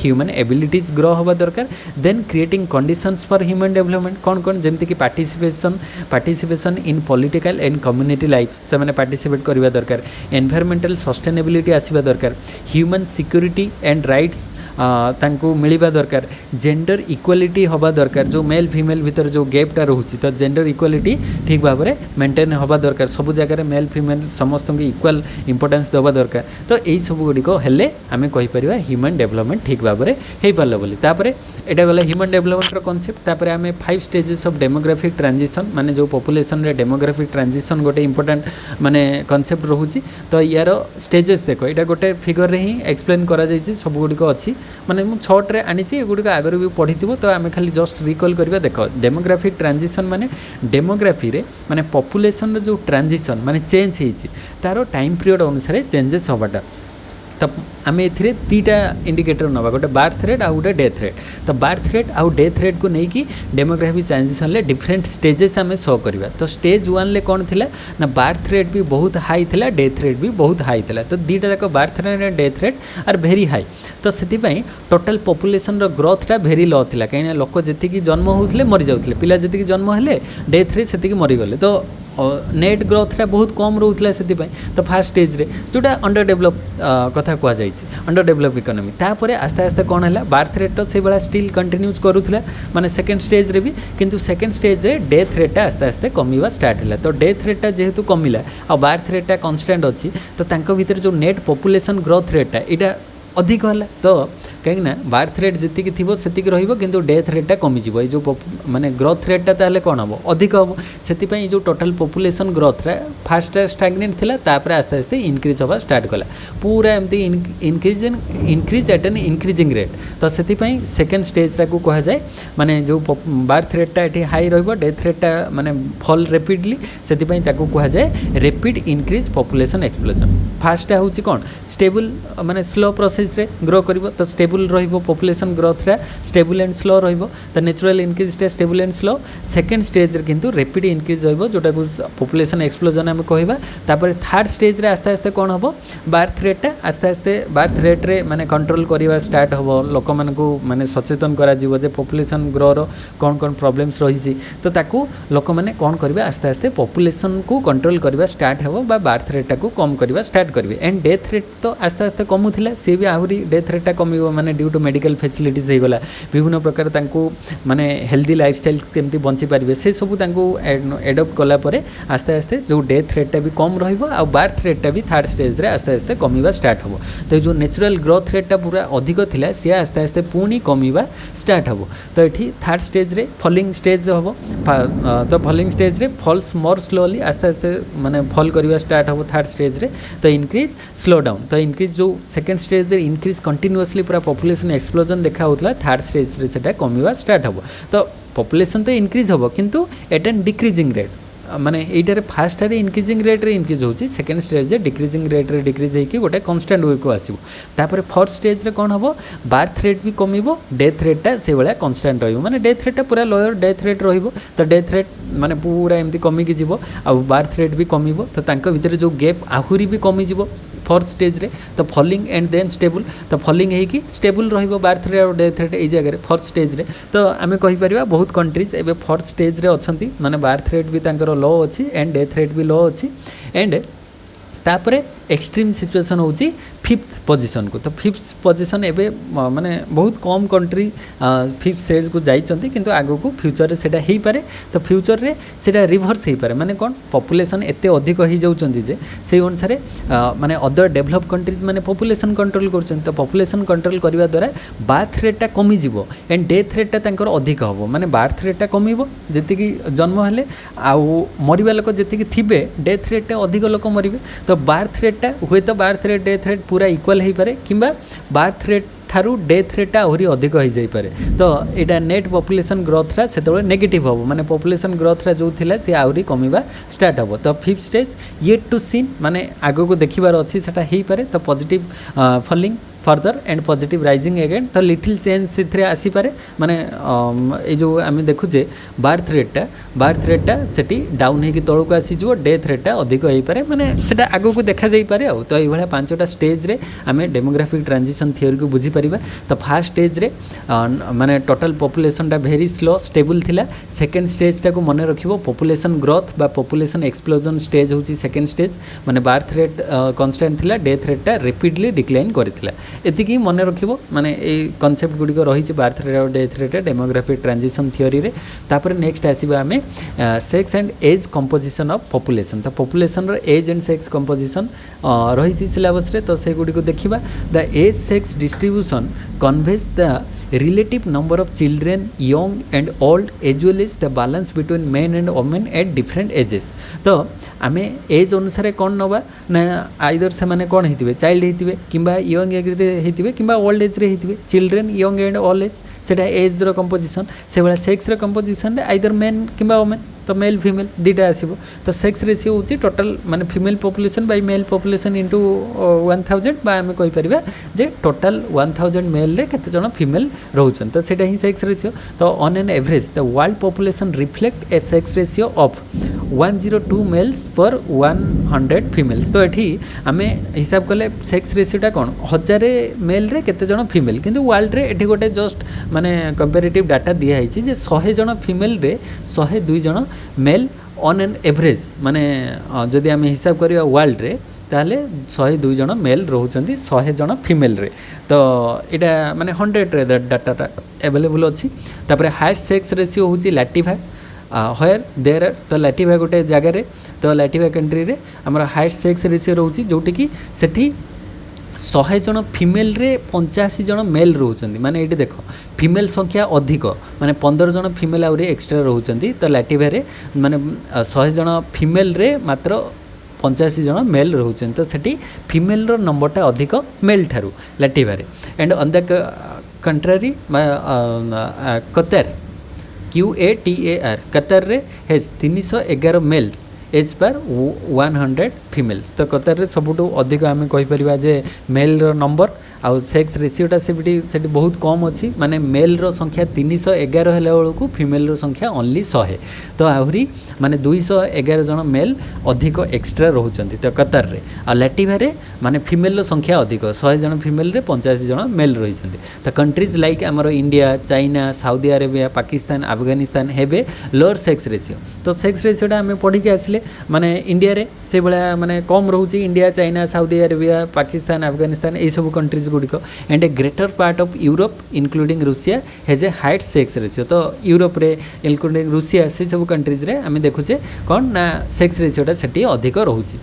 [SPEAKER 1] ह्यूमन एबिलिटीज ग्रो होगा दरकार। Then creating conditions for human development कौन कौन, जमती कि participation in political and community life से मैंने पार्टिसिपेट करवा दरकार। एनवायरमेंटल सस्टेनेबिलिटी आसवा दरकार। ह्यूमन सिक्योरिटी एंड राइट्स तांको मिलवा दरकार। जेंडर इक्वालिटी होगा दरकार, जो मेल फीमेल भीतर जो गैपटा रोचे तो जेंडर इक्वालिटी ठीक भाव में मेंटेन होगा दरकार। सब जगह मेल फीमेल समस्त को इक्वाल इंपोर्टेंस देवा दरकार। तो यही सब गुड़िक हेल्ले आम कहीपर ह्यूमन डेवलपमेंट ठीक भाव में हो पारा बोली। तापर एटा गला ह्यूमन डेवलपमेंट कॉन्सेप्ट। तापर आम 5 स्टेजेस ऑफ डेमोग्राफिक ट्रांजिशन माने जो पॉपुलेशन रे डेमोग्राफिक ट्रांजिशन गोटे इंपोर्टेंट माने कॉन्सेप्ट रोचे। तो यार स्टेजेस देख यहाँ गोटे फिगर रे ही एक्सप्लेन करा जायछि, सब गुड़िक अच्छी माने मु 6 आनी गुड़िक आगे भी पढ़ी थो। तो आम खाली जस्ट रिकॉल करवा। देख डेमोग्राफिक ट्रांजिशन माने डेमोग्राफी रे माने पॉपुलेशन रो जो ट्रांजिशन माने चेंज होइछि तारो टाइम पीरियड अनुसार चेंजेस होबाटा। तब आम ए 2टा इंडिकेटर नवा, गोटे बार्थ रेट आ गोटे डेथ रेट। तो बार्थ रेट आउ डेथ रेट को लेकिन डेमोग्राफी ट्रांजिशन ले डिफरेंट स्टेजेस आम शो करवा। तो स्टेज 1 ले कौन थिला ना बार्थ रेट भी बहुत हाई थिला, डेथ रेट भी बहुत हाई थिला। तो 2टा जाक birth rate and death rate are very high. तो से टोटाल पॉपुलेशन रो ग्रोथटा भेरी लो थिला, कहीं लोक जी जन्म होते मरी जाते, पिला जी जन्म हेले डेथ रे से मरीगले। तो नेट ग्रोथटा बहुत कम रोला से। तो फास्ट स्टेज रे जोटा अंडर डेवलप कथा कह जाए, अंडर डेवलप इकोनॉमी। तापर आस्ते आस्ते कौन है बार्थ रेट तो से भाया स्टिल कंटिन्यूज करूला माने सेकेंड स्टेज रे भी, किंतु सेकेंड स्टेज रे डेथ रेटा आस्ते आस्ते कमिवा स्टार्ट है। तो डेथ रेटा जेहेतु कमिला आ बार्थ रेटा कांस्टेंट अच्छी, तो तांको भीतर जो नेट पॉपुलेशन ग्रोथ रेटा इटा अधिक है। तो कहीं बार्थ रेट जी थी से किंतु डेथ रेटा कमिज, जो माने ग्रोथ रेटा ताले कौन हम अधिक हम से जो टोटाल पॉपुलेशन ग्रोथ रे फास्ट स्टैग्नेंट थिला, तापर आस्ते आस्ते इनक्रीज होगा स्टार्ट कला पूरा एमती increase at an increasing rate. तो से सेकेंड स्टेज को कह जाए माने जो बार्थ रेटा ये हाई रहिबो, डेथ रेटा माने फॉल रेपिडली, से कह जाए rapid increase population explosion. Fast हूँ कौन स्टेबल माने स्लो प्रोसेस रे ग्रो करिवो। तो स्टेबल रहिबो पॉपुलेशन ग्रोथ रे, स्टेबल एंड स्लो रहिबो। तो नेचुरल इनक्रीज टे stable and slow. Second stage रे किंतु रैपिड इनक्रीज रहिबो, जोटा को पॉपुलेशन एक्सप्लोजन हम कहबा। तापर थर्ड स्टेज रे आस्ते आस्ते कौन हबो बार्थ रेटा आस्ते आस्ते बार्थ रेट रे माने कंट्रोल करवा स्टार्ट हबो। लोक मान को माने सचेतन करा जीवो जे पॉपुलेशन ग्रो रो कौन कौन प्रॉब्लम्स रही। तो ताकू लोक माने कौन करबे आस्ते आस्ते पॉपुलेशन को कंट्रोल करवा स्टार्ट हबो बा बार्थ रेटा को कम करवा स्टार्ट स्टार्ट करेंगे एंड डेथ रेट तो आस्ते आस्ते कमुला सी भी आहरी डेथ रेटा कम माने ड्यू टू मेडिकल फैसिलिटीज हो गला विभिन्न प्रकार माने हेल्दी लाइफस्टाइल केमती बंची पारे से सब एडप्ट कलापर आस्ते आस्ते जो डेथ रेटा भी कम रहा बर्थ रेटा भी थर्ड स्टेज रे आस्ते आस्ते कमिवा स्टार्ट हम तो जो नेचुरल ग्रोथ रेटा पूरा अधिक थिला सी आस्ते आस्ते पुणी कमिवा स्टार्ट हम तो ये थर्ड स्टेज रे फॉलिंग स्टेज हम तो फॉलिंग स्टेज रे फॉल्स मोर स्लोली आस्ते आस्ते माने फॉल करवा स्टार्ट हम थर्ड स्टेज रे तो इंक्रीज स्लो डाउन तो इंक्रीज जो सेकंड स्टेज रे इंक्रीज कंटिन्यूअसली पूरा पॉपुलेशन एक्सप्लोजन देखा होता थर्ड स्टेज रे सेटा कमिवा स्टार्ट हम तो पॉपुलेशन तो इंक्रीज हम किंतु एट एन डिक्रीजिंग रेट माने एटारे फास्ट रे इंक्रीजिंग रेट रे इंक्रीज होची सेकंड स्टेज रे डिक्रीजिंग रेट रे डिक्रीज होई कि गोटे कांस्टेंट वे को आसीबो तापर फोर्थ स्टेज रे कोन हबो बर्थ रेट भी कमिबो डेथ रेट से बेला कांस्टेंट रहइबो माने डेथ रेट पूरा लोअर डेथ रेट रहिबो तो डेथ रेट माने पूरा एमती कमी कि जीवो आ बर्थ रेट भी कमिबो तो तांको भीतर जो गैप आहुरी भी कमी जीवो फोर्थ स्टेज रे तो फॉलिंग एंड देन स्टेबल तो फॉलिंग है कि स्टेबल रहिबो बर्थ रेट और डेथ रेट ए जगह फोर्थ स्टेज रे तो आमे कहि परिबा बहुत कंट्रीज एबे फोर्थ स्टेज रे अछंती माने बर्थ रेट भी तांकर लो अछि एंड डेथ रेट भी लो अछि एंड तापरे एक्सट्रीम सिचुएशन होची फिफ्थ पोजीशन को तो फिफ्थ पोजीशन एबे माने बहुत कम कंट्री फिफ्थ स्टेज को जाइचंती किंतु आगो को फ्यूचर रे सेटा हेई पारे तो फ्यूचर रे सेटा रिवर्स हेई पारे माने कोन पॉपुलेशन एते अधिक हेई जाउचंती जे से अनुसार माने अदर डेवलप कंट्रीज माने पॉपुलेशन कंट्रोल करचंती तो पॉपुलेशन कंट्रोल करबा द्वारा बर्थ रेट टा कमी जिवो एंड डेथ रेट टा तांकर अधिक हबो माने बर्थ रेट टा कमीबो जेति की जन्म हेले आ मरिबा लोक जेति की थिबे डेथ रेट टा अधिक लोक मरिबे तो बर्थ रेट टा हुए तो बर्थ रेट डेथ रेट पूरा इक्वल हो पारे किंबा बर्थ रेट ठारू डेथ रेट आहरी अधिक हो जाई पारे तो एटा नेट पॉपुलेशन ग्रोथ रा सेतबे नेगेटिव हो माने पॉपुलेशन ग्रोथ रा जो थिला से आहरी कमिबा स्टार्ट हो तो fifth stage yet to seen माने आगो को देखिबार अछि सेटा हेई पारे तो positive falling further and positive rising again तो लिटिल चेंज से आसी पारे माने ये जो आम देखुचे बर्थ रेटा सेटी डाउन होगी तौक को आसीजो डेथ रेटा अधिक हो पारे माने सेटा आगो को देखा जाई पारे तो ये पांचटा स्टेज रे आम डेमोग्राफिक ट्रांजिशन थ्योरी को बुझी परिबा तो फर्स्ट स्टेज रे माने टोटल पॉपुलेशन टा वेरी स्लो स्टेबल थिला सेकंड स्टेज टा को मन रखिबो पॉपुलेशन ग्रोथ बा पॉपुलेशन एक्सप्लोजन स्टेज होची सेकंड स्टेज माने बर्थ रेट कांस्टेंट थिला डेथ रेटा रैपिडली डिक्लाइन करथिला एतिकी मन रखिबो माने ए कांसेप्ट गुडी को रही बर्थ रेट और death rate demographic transition theory रे तापर नेक्स्ट आसीबा आमे sex and age composition of population तो पॉपुलेशन रो एज एंड सेक्स कंपोजिशन रही सिलेबस रे तो से गुडी को देखिबा the age sex distribution conveys the relative number of children young and old as well as the balance between men and women at different ages तो आमे एज अनुसार कौन नवा ना आइदर से माने कौन हेतिबे चाइल्ड हेतिबे किंबा यंग एज रे हेतिबे किंबा ओल्ड एज रे हेतिबे children young and old age सेटा एज रो कंपोजिशन से वाला सेक्स रो कंपोजिशन रे आइदर मेन किंबा वुमेन तो मेल फीमेल दुटा आसीबो तो सेक्स रेशियो होची टोटल माने female population by male population into 1000 बा आमे कहि परिबा जे टोटल 1000 मेल रे केते जण फीमेल रहउछन तो सेटा ही सेक्स रेशियो तो on an average the world population reflect a sex ratio of 102 males per 100 females तो एठी आमे हिसाब कले सेक्स रेशियोटा कोन 1000 मेल रे केते जण फीमेल किंतु वर्ल्ड रे एठी गोटे जस्ट माने कंपैरेटिव डाटा दिया हिची जे 100 जण फीमेल रे 102 जण मेल ऑन एन एवरेज माने जदि आमे हिसाब करिया वर्ल्ड रे ताले 102 जण मेल रहउचंती 100 जण फीमेल रे तो एटा माने 100 रे डाटा अवेलेबल अछि तापर हाईएस्ट सेक्स रेशियो होची लैटिवा हायर देयर तो लैटिवा गोटे जगह रे तो लैटिवा कंट्री रे हमर हाईएस्ट सेक्स रेशियो रहउची जोटी की सेठी 100 जण फीमेल रे 85 जण मेल रहउचंती माने एटी देखो फीमेल संख्या अधिक माने 15 जण फीमेल आउरी एक्स्ट्रा रहउचंती तो लैटिवा रे माने 100 जण फीमेल रे मात्र 85 जण मेल रहउचंती तो सेठी फीमेल रो नंबरटा अधिक मेल ठारू लैटिवा रे and on the contrary Qatar QATAR Qatar रे has 311 males as per 100 females तो कतर रे सबुटो अधिक आमे कहि परिबा जे मेल रो नंबर
[SPEAKER 2] आउ सेक्स रेशियोटा से बहुत कम अच्छी माने मेल रो संख्या 311 हेला बेलू फीमेल रो संख्या ओनली 100 तो आहरी माने 211 जन मेल अधिक एक्स्ट्रा रोचंती तो कतार रे आ लैटिवा रे माने फीमेल रो संख्या अधिक 100 जन फीमेल रे 85 जन मेल रही तो कंट्रीज लाइक आमर India China Saudi Arabia Pakistan Afghanistan हेबे लोअर सेक्स रेशियो तो सेक्स रेशियोटा आम पढ़ी आसले माने इंडिया रे से भाया माने कम रोचे India China Saudi Arabia Pakistan Afghanistan ये सब कंट्रीज गुड़िक and a greater part of Europe including Russia has a high sex ratio तो यूरोप रे इंक्लूडिंग रूसिया से सब कंट्रीज रे आम देखुचे कौन ना सेक्स रेशियोटा से अधिक रोचे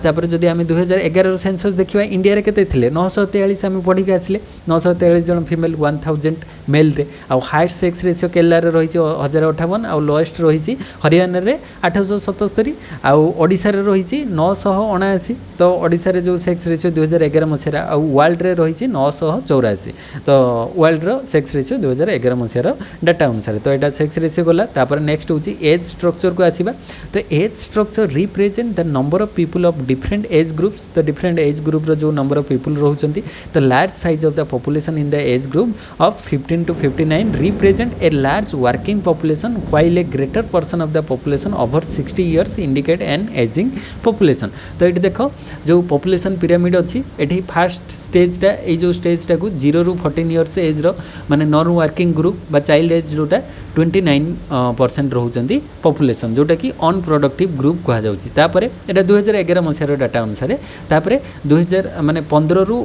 [SPEAKER 2] आपर जब आम 2011 सेंसस देखा इंडिया रे केते थिले 943 आम पढ़ी आसले 943 जन फीमेल 1000 मेल रे आउ हाइट सेक्स रेशियो केरला रे रही 1058 आउ लोएस्ट रही हरियाणा रे 877 आउ ओडिशा रे रही 979 तो ओडिशा रे जो सेक्स रेशियो 2011 मसीहा आउ वर्ल्ड रे रही 984 तो वर्ल्ड रो सेक्स रेशियो 2011 मसीहार डाटा अनुसार तो यहाँ सेक्स रेशियो गला तापर नेक्स्ट होची एज स्ट्रक्चर को आसीबा तो age structure represent the number of people of different age groups तो डिफरेंट एज ग्रुप रो जो नंबर ऑफ पीपल रहउचंती तो large size of the population in the age group of 15 to 59 represent a large working population while a greater portion of the population over 60 years indicate an aging population तो ये देखो जो population pyramid अच्छी ये fast स्टेजटा ये जो स्टेजटा को 0 ରୁ 14 इयर्स एज रो माने नॉन वर्किंग ग्रुप बा चाइल्ड एज जोटा 29% रोचंती पॉपुलेशन जोटा कि अनप्रोडक्टिव ग्रुप कहा जाउची तापरे एटा 2011 मसीहार डाटा अनुसार तापरे 2000 माने 15 ରୁ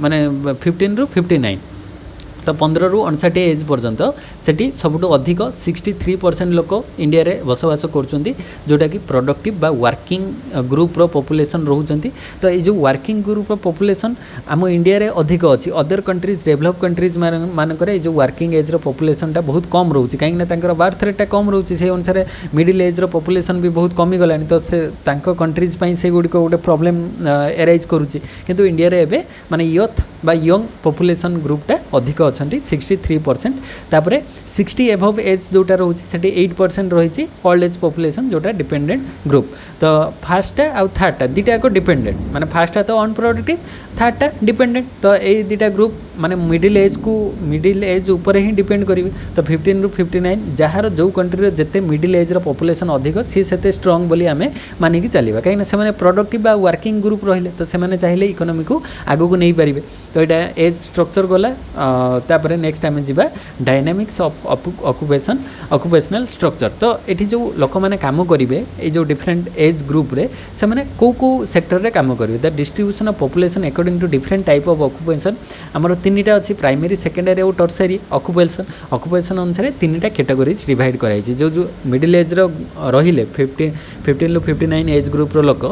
[SPEAKER 2] माने 15 ରୁ 59 तो 15 ରୁ 59 एज पर्यंत सेठी सबुठु अधिक 63% लोक इंडिया रे बसवास करछंती जोटा कि प्रोडक्टिव बा वर्किंग ग्रुप रो पॉपुलेशन रहउचंती तो ये जो वर्किंग ग्रुप रो पॉपुलेशन आम इंडिया रे अधिक अछि अदर कंट्रीज डेवलप कंट्रीज मानकर जो वर्किंग एज रो पॉपुलेशनटा बहुत कम रहउची काहे ना तांकर बर्थ रेटटा कम रहउची से अनुसार मिडिल एज रो पॉपुलेशन भी बहुत कमी गलानी तो से तांको कंट्रीज पई से गुडी को गोटे प्रॉब्लम एराइज करूची किंतु इंडिया रे एबे माने यूथ बा यंग पॉपुलेशन ग्रुपटा अधिक अच्छा 63% तापरे 60 एभव एज जोटा रोची सेठी 8% रही ओल्ड एज पॉपुलेशन जोटा डिपेंडेंट ग्रुप तो फार्स्टा आउ थर्डटा दुटा को डिपेंडेंट माने फार्स्टा तो अनप्रोडक्टिव थर्डटा डिपेंडेंट तो ये दुटा ग्रुप माने मिडिल एज ऊपर ही डिपेंड करेंगे तो 15 ରୁ 59 जार जो कंट्री जिते मिडिल एज रो पॉपुलेशन अधिक सी से स्ट्रंग बोली आमे मानिकी चलिबा कहीं से माने प्रोडक्टिव बा वर्किंग ग्रुप रहिले तो से चाहे इकोनॉमी को आगो को नहीं पारिबे तो यहाँ एज स्ट्रक्चर गला तापर नेक्स्ट आम जा डायनामिक्स ऑफ ऑक्युपेशनल स्ट्रक्चर तो ये जो लोक मैंने काम करेंगे ये जो डिफरेंट एज ग्रुप रे से मैंने को सेक्टर रे काम करेंगे the distribution of population according to different type of occupation आमर 3टा अच्छी प्राइमरी सेकेंडरी और टर्सरी ऑक्युपेशन अनुसार 3टा कैटेगोरीज डिवाइड कराई जो जो मिडिल एज रहिले 15 ରୁ 59 एज ग्रुप रो लोक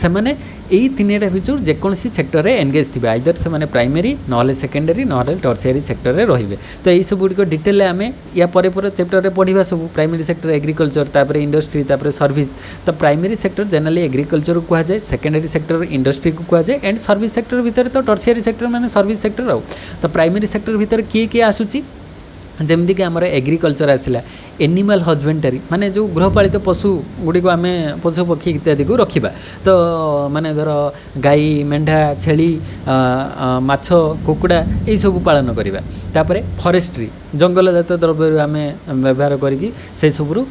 [SPEAKER 2] से मैंने यही 3टा भितर जेकोसी सेक्टर रे एंगेज थे आइदर से मैंने प्राइमरी ना सेकेंडरी ना टर्सरी सेक्टर रे रहिबे तो यही सब गुड़िक डिटेल आम या पर चैप्टर रे पढ़ा सब प्राइमरी सेक्टर एग्रीकल्चर तापर इंडस्ट्री तापर सर्विस तो प्राइमरी सेक्टर जनरली एग्रीकल्चर को कहुए सेकेंडरी सेक्टर इंडस्ट्री को कहुए एंड सर्विस सेक्टर भितर तो टर्सरी सेक्टर माने सर्विस सेक्टर आउ तो प्राइमरी सेक्टर भितर किए आसूची जमती कि आमर एग्रीकल्चर आसला एनिमल हजबेंडरी माने जो गृहपालित पशु गुड़िक आम पशु पक्षी इत्यादि को रखा तो माने धर गाई मेंढा छेली माछ कुकुड़ा यही सब पालन करवा तापर फॉरेस्ट्री जंगल जात द्रव्य आम व्यवहार करी से सबू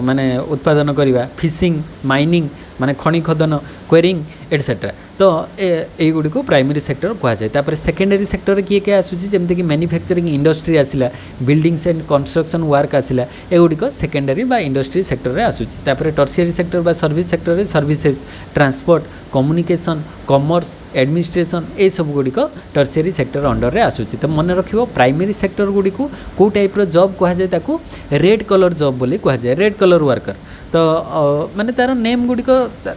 [SPEAKER 2] माने उत्पादन करवा फिशिंग माइनिंग माने खनि खदन क्वेरिंग एटसेट्रा तो ये गुड़ी को प्राइमरी सेक्टर कहुए तापर सेकेंडरी सेक्टर किए आसूसी जमती कि मैन्युफैक्चरिंग इंडस्ट्री आसला बिल्डिंग्स एंड कंस्ट्रक्शन वर्क आसला एगुड़िक सेकेंडरी बा इंडस्ट्री सेक्टर रे आसूसी तापर टर्शियरी सेक्टर बा सर्विस सेक्टर रे services transport communication commerce administration ये सब गुड़िक टर्शियरी सेक्टर अंडर रे आसूसी तो मन रखिबो प्राइमरी सेक्टर गुड़ी को टाइप रो जॉब कहुए ताकू रेड कलर जॉब बोली कहुए रेड कलर वर्कर तो माने तार नेम गुड़िक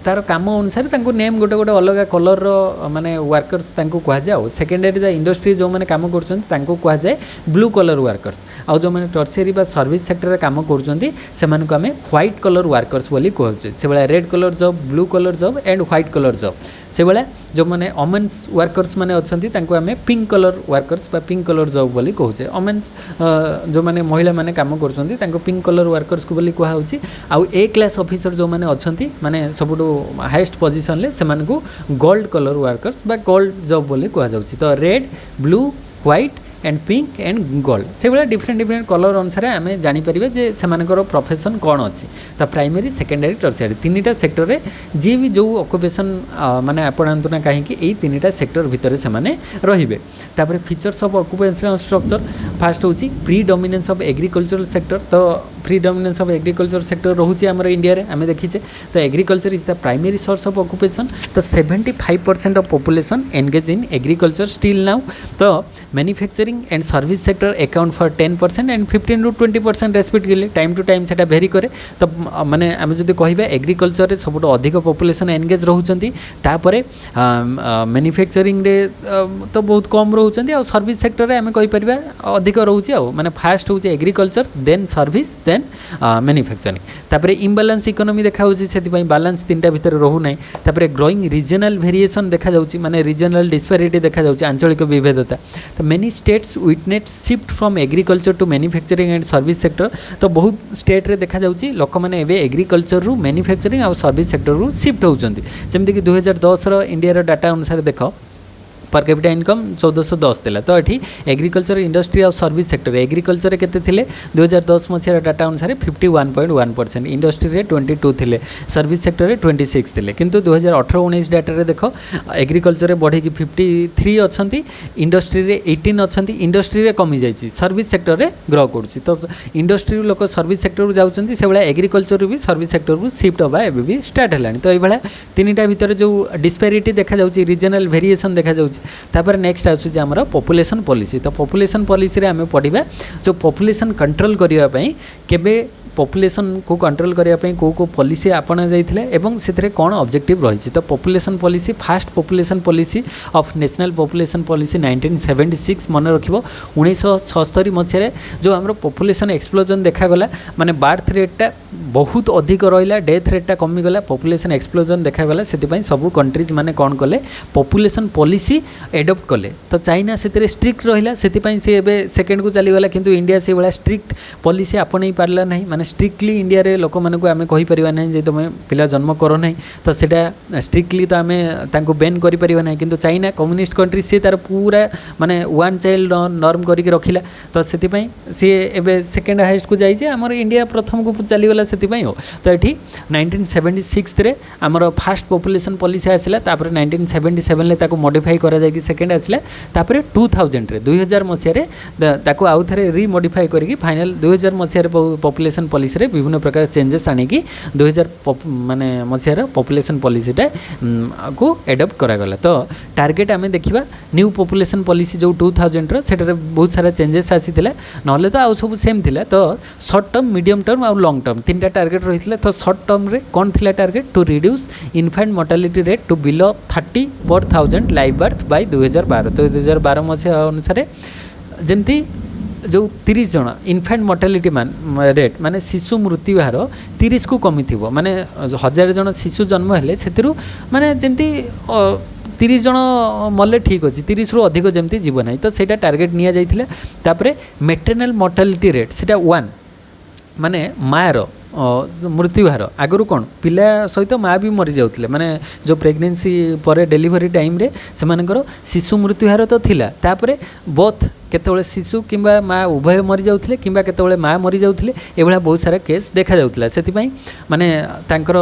[SPEAKER 2] तार काम अनुसार तांको नेम गोटे गोटे अलग कलर रो माने वर्कर्स तांको कहुए सेकेंडरी इंडस्ट्री जो माने काम करछन तांको कहुए ब्लू कलर वर्कर्स आउ जो माने टर्शियरी बा सर्विस सेक्टर रे काम करछन्ती से माने को हमें व्हाइट कलर वर्कर्स बोली कहउछे से बला red collar job blue collar job and white collar job से भाया जो मैंने वोमेन्स वर्कर्स मैंने अच्छा आम पिंक कलर वर्कर्स बा पिंक कलर जॉब बोली कहूचे वोमेन्स जो मैंने महिला मैंने काम कर पिंक कलर वर्कर्स को बोली कहुच्छी आउ ए क्लास ऑफिसर जो मैंने अच्छा माने सबुठू हाईएस्ट पोजिशन से गोल्ड कलर वर्कर्स बा गोल्ड जॉब बोली कहुच्छी तो red blue white and pink and gold से भाया डिफरेंट डिफरेंट कलर अनुसार आम जापर जे से प्रोफेशन कौन अच्छी तो प्राइमरी सेकेंडरी टर्शियरी तीनटा सेक्टर में जी भी जो ऑक्युपेशन माने आपणातु ना कहीं यही तीनटा सेक्टर भितर से रे तापर features of occupational structure first हूँ predominance of agricultural sector तो predominance of agriculture sector रोचे आम इंडिया रे आम देखीचे तो agriculture is the primary source of occupation तो 75% of population engage in agriculture still now तो manufacturing and service sector account for 10% and 15 to 20% respectively time to time से vary करे तो माने आम जो कह एग्रीकल्चर सब अधिक पॉपुलेशन एंगेज रोचंती तापरे मैन्युफैक्चरिंग रे तो बहुत कम रोचंती और सर्विस सेक्टर रे आम कहि परिबा अधिक रोचे आ माने फास्ट होचे agriculture then service then manufacturing तापरे इम्बालांस इकोनॉमी देखा होची सेति पई बैलेंस तीनटा भितर रहू नै तापरे ग्रोइंग रीजनल वेरिएशन देखा जाउची माने रीजनल डिस्पैरिटी देखा जाउची आंचलिक विविधता तो many states witness shift from agriculture to manufacturing and service sector तो बहुत स्टेट रे देखा जाउची लोक माने एबे एग्रीकल्चर रु मैन्युफैक्चरिंग और सर्विस सेक्टर रु शिफ्ट होउचंती जेमति कि 2010 रो इंडिया रो डाटा अनुसार देखो पर कैपिटा इनकम 1410 थिला तो ये एग्रीकल्चर इंडस्ट्री और सर्विस सेक्टर एग्रीकल्चर केते थिले 2010 मसीहा डाटा अनुसार 51.1% इंडस्ट्री रे 22 थिले सर्विस सेक्टर रे 26 थिले किंतु 2018-19 डाटा रे देखो एग्रीकल्चर रे बढ़ी की 53 अछंती इंडस्ट्री रे 18 अछंती इंडस्ट्री रे कमी जाईची सर्विस सेक्टर रे ग्रो करछि तो इंडस्ट्री लोक सर्विस सेक्टर रु जाउचंती से बेला एग्रीकल्चर भी सर्विस सेक्टर रु शिफ्ट होबा एबे भी स्टार्ट हेलानी तो ए बेला तीनटा भीतर जो डिस्पैरिटी देखा जाउची रीजनल वेरिएशन देखा जाउची तापर नेक्स्ट आसुची आमर पॉपुलेशन पॉलिसी तो पॉपुलेशन पॉलिसी रे आमे पढ़िबा जो पॉपुलेशन कंट्रोल करिया पई केबे पॉपुलेशन को कंट्रोल करने को पॉलिसी आपणा जाइथिले एवं से कौन ऑब्जेक्टिव रही तो population policy fast population policy of national population policy 1976 मन रखिबो 1976 मसीह जो आमर पॉपुलेशन एक्सप्लोजन देखागला माने बर्थ रेटा बहुत अधिक रहा डेथ रेटा कमिगला पॉपुलेशन एक्सप्लोजन देखागला से सब कंट्रीज माने कौन कले पॉपुलेशन पॉलिसी एडप्ट कले तो चाइना से स्ट्रिक्ट रहा से सेकेंड को चलीगला किंतु इंडिया से भाया स्ट्रिक्ट पॉलिसी आपणई पारला नहीं माने स्ट्रिक्टली इंडिया रे लोक मानक आमे कहि परिबा नै जे तुम पिला जन्म करो नै तो सेटा स्ट्रिक्टली तो आमे तांको बैन करि परिबा नै किंतु चाइना कम्युनिस्ट कंट्री से तार पूरा माने वन चाइल्ड नॉर्म करिक रखिला तो सेति पई से एबे सेकेंड हाईएस्ट को जाई जे हमर इंडिया प्रथम को चली गला सेति पई हो तो एठी 1976 रे हमर फास्ट पॉपुलेशन पॉलिसी आसिला तापर 1977 ले ताको मॉडिफाई करा जाय कि सेकेंड आसिला तापर 2000 रे 2000 मसिया रे ताको आउ थरे रीमॉडिफाई करिक फाइनल 2000 मसिया रे पॉपुलेशन पॉलिसी रे विभिन्न प्रकार चेंजेस आने की 2000 माने मसिया पॉपुलेशन पॉलिसीटा को एडप्ट करागला तो टार्गेट आम देखा न्यू पॉपुलेशन पॉलिसी जो 2000 रो बहुत सारा चेंजेस आसीथिला नले तो आउ सब सेम थिला तो शॉर्ट टर्म मीडियम टर्म और लॉन्ग टर्म तीनटा टार्गेट रही तो शॉर्ट टर्म रे कौन थिला target to reduce infant mortality rate to below 30 per 1000 live birth bye 2012 तो 2012 मसिया अनुसार जमती जो 30 जन इनफेंट मोर्टालिटी रेट माने शिशु मृत्यु हार 30 को कमी थी माने 1000 जन शिशु जन्म हेले सेतिरु माने जेमती 30 जन मल्ले ठीक अच्छे 30 रु अधिक जमती जीव ना तो सेटा टार्गेट निया जाइथिला तापरे मैटरनल मोर्टालिटी रेट सेटा 1 माने मार मृत्यु हार आगु कौन पिला सहित माँ भी मरी जाउथिले माने जो प्रेगनेंसी पर डेलीवरी टाइम रे सेमानकर शिशु मृत्यु हार तो थिला तापरे बोथ केतबेले शिशु किंबा माँ उभय मरी जाउथिले किंबा केतबेले माँ मरी जाउथिले एभला बहुत सारा केस देखा जाउथिला सेति माने तांकर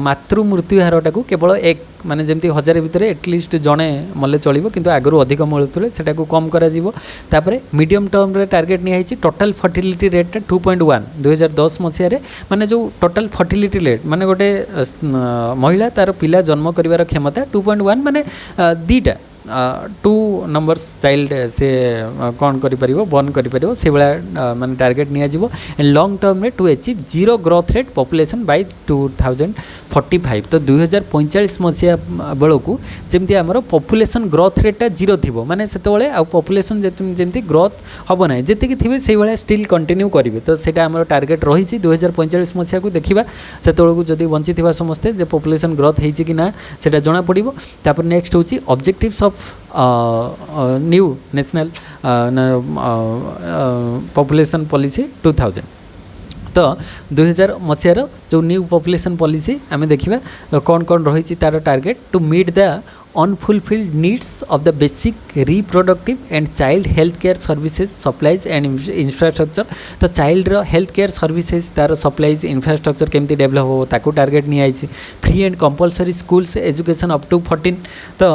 [SPEAKER 2] मातृ मृत्यु हारटा को केवल एक माने जेमती 1000 भितर एटलिस्ट जणे मल्ले चलिबो किंतु आगु अधिक मरुथिले सेटा को कम करा जिवो तापरे मीडियम टर्म रे टार्गेट निया हिची टोटल फर्टिलिटी रेट 2.1 2010 मसिया रे माने जो टोटल फर्टिलिटी रेट माने गोटे महिला तार पिला जन्म करिवार क्षमता 2.1 माने दीटा टू नंबर्स चाइल्ड से कौन करें बर्न कर से भाया माने टार्गेट निया एंड लॉन्ग टर्म में to achieve zero growth rate population by 2045 तो 2045 मसीहा बेलू जमी आमर पॉपुलेशन ग्रोथ रेटा जीरो थी माने से पॉपुलेशन जमी ग्रोथ हम ना जी थे से भाया स्टिल कंटिन्यू करेंगे तो सेटा आमर टार्गेट रही 2045 मसीहा को देखा से जदि बंची समस्ते जे पॉपुलेशन ग्रोथ होती कि ना सेटा जना पड़ो तापर नेक्स्ट हूँ objectives of new national population policy 2000 तो 2000 मसीहार जो न्यू पॉपुलेशन पॉलिसी आम देखा कौन कौन रही तार target to meet the unfulfilled needs of the basic reproductive and child health care services supplies and infrastructure तो child health care services तार supplies infrastructure केमती डेवलप हो ताको टार्गेट नहीं आई free and compulsory schools education up to 14 तो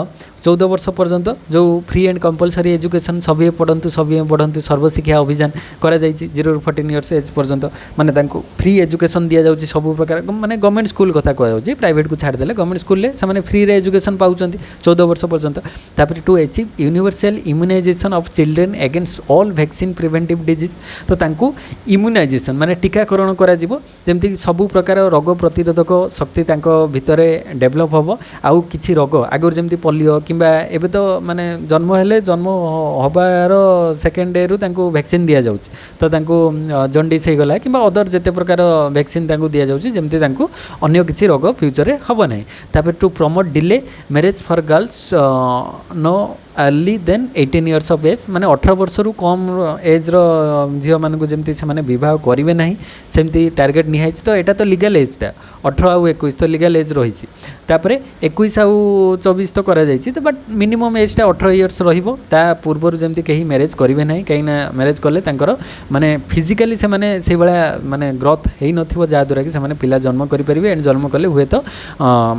[SPEAKER 2] 14 वर्ष पर्यंत जो फ्री एंड कंपलसरी एजुकेशन सभी पढ़ंतु सर्वशिक्षा अभियान करा 0 to 14 इयर्स एज पर्यंत माने तांको फ्री एजुकेशन दिया जाउची सब प्रकार माने गवर्नमेंट स्कूल कथा कह जाउची प्राइवेट को छाड़ देले गवर्नमेंट स्कूल ले से फ्री रे एजुकेशन पाउचंती 14 वर्ष पर्यंत तापर to achieve universal immunisation of children against all vaccine preventive disease तो तांको इम्यूनाइजेशन माने टीकाकरण करा जिवो जेमती सब प्रकार रोग प्रतिरोधक शक्ति तांको भितरे डेवलप होबो आउ किछि रोग आगुर जेमती पोलियो किंबा एबे तो माने जन्म हेले जन्म हबार सेकेंड डे रु तांको वैक्सीन दिया जाउची तो तांको जंडिस हे गला किंबा अदर जेते प्रकार वैक्सीन तांको दिया जाउची जेमती तांको अन्य किछि रोग फ्यूचर रे हबो नै तापर to promote delay marriage for girls no early then 18 years of age माने 18 वर्ष रु कम एज रो झियो मान को जेमती से माने विवाह करिवे नाही सेमती टार्गेट निहाई तो एटा तो लीगल एज टा 18 आउ 21 तो लीगल एज रही तापरे 21 आउ 24 तो करा जाइछि तो बट मिनिमम एज टा 18 इयर्स रहिबो ता पूर्वर जेमती कहीं मैरिज करिवे नाही कहीं ना मैरिज करले तांकर माने फिजिकली से माने से बळा माने ग्रोथ हेई नथिबो जा द्वारा कि से माने पिला जन्म करि परिबे एंड जन्म करले हुए तो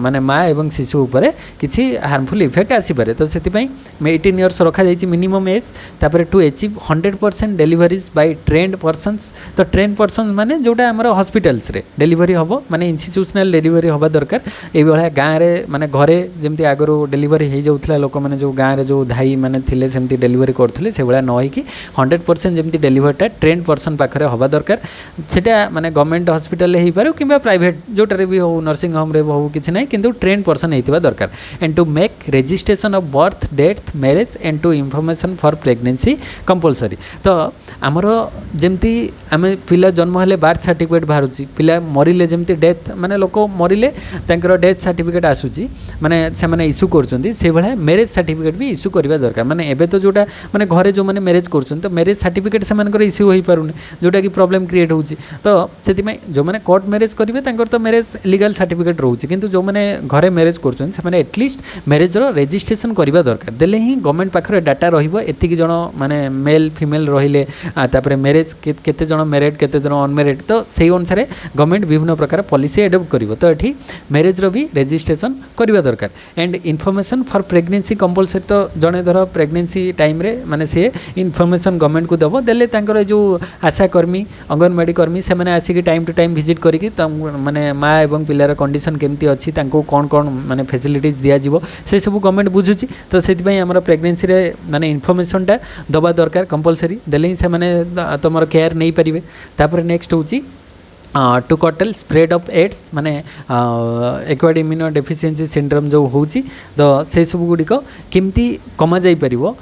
[SPEAKER 2] माने माँ एवं शिशु उपरे किछि हार्मफुल इफेक्ट आसी पारे तो सेति पई 18 इयर्स रखा जाइछि मिनिमम एज तापर to achieve 100% deliveries by trained persons तो ट्रेन्ड पर्सन माने जोटा हमर हॉस्पिटल्स रे डेलीवरी हबो माने इंस्टीट्यूशनल डेलीवरी हबा दरकार ए बेला गाँ रे माने घरे जेमती आगरो डेलीवरी हे जाउथला लोक माने जो गाँ रे जो धाई माने थिले सेमती डेलीवरी करथले से बेला न कि 100% जेमती डेलीवरीटा ट्रेन्ड पर्सन पाखरे हबा दरकार सेटा माने गवर्नमेंट हॉस्पिटल हे पारो किबा प्राइवेट जोटारे भी हो नर्सिंग होम रे हो किछि नै किंतु ट्रेन्ड पर्सन हेतिबा दरकार and to make registration of birth death marriage and to information for pregnancy compulsory तो आमर जमती आम पिला जन्म हेले बर्थ सर्टिफिकेट बाहर पिला मरिले जमती डेथ माने लोक मरिले तांकर डेथ सर्टिफिकेट आसूची माने से माने इश्यू करछंती से भला मैरिज सर्टिफिकेट भी इश्यू करबा दरकार माने एबे तो जोटा माने घरे जो माने मैरिज करछन तो मैरिज सर्टिफिकेट से मानकर इश्यू होई पारुनी जोटा कि प्रॉब्लम क्रिएट होउची तो सेति में जो माने कोर्ट मैरिज करिवे तांकर तो मैरिज लीगल सर्टिफिकेट रहउची किंतु जो माने घरे मैरिज करछन से माने एटलीस्ट मैरिज रो रजिस्ट्रेशन करबा दरकार देले ही गवर्नमेंट पाखरे डाटा रहिबो एतिकी जण माने मेल फीमेल रहिले तापरे मैरिज केते जण मैरिड केते जण अनमैरिड तो सेही अनुसार गवर्नमेंट विभिन्न प्रकार पॉलिसी एडॉप्ट करिवो तो एठी मैरिज रो भी रजिस्ट्रेशन करबा दरकार and information for pregnancy compulsory तो जणे धर प्रेगनेंसी टाइम रे माने से इनफॉरमेशन गवर्नमेंट को दबो देले तांकर जो आशा कर्मी अंगनवाड़ी कर्मी से माने आसी टाइम टू टाइम विजिट करिकि माने माँ एवं पिलार कंडीशन केमती अछि तांको कोन कोन माने फैसिलिटीज दिया जिवो से सब गवर्नमेंट बुझुची तो सेति पई हमर प्रेगनेंसी रे माने इनफॉरमेशनटा दबा दरकार कंपलसरी देले ही से माने तुमर केयर नहीं पारिबे तापर नेक्स्ट होची टू कटल स्प्रेड ऑफ एड्स माने एक्वायर्ड इम्यूनो डेफिशिएंसी सिंड्रोम जो होची तो से सब गुड़िक केमती कमा जाई परिबो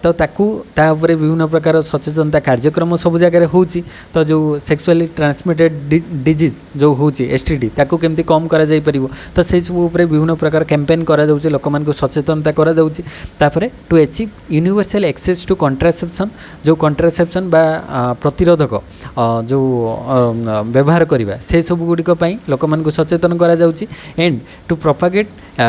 [SPEAKER 2] तो ताकू ता उपरे विभिन्न प्रकार सचेतनता कार्यक्रम सब जगह होची तो जो सेक्सुअली ट्रांसमिटेड डिजीज जो होची एसटीडी ताकू केमती कम करा जाई परिबो तो से सब उपरे विभिन्न प्रकार कैंपेन करा जाउची लोक मान को सचेतनता करा जाउची तापरे to achieve universal access to contraception जो कॉन्ट्रासेप्शन बा प्रतिरोधक जो व्यवहार करवा से सब गुड़िक लोक मान को सचेतन करा जाउची and to propagate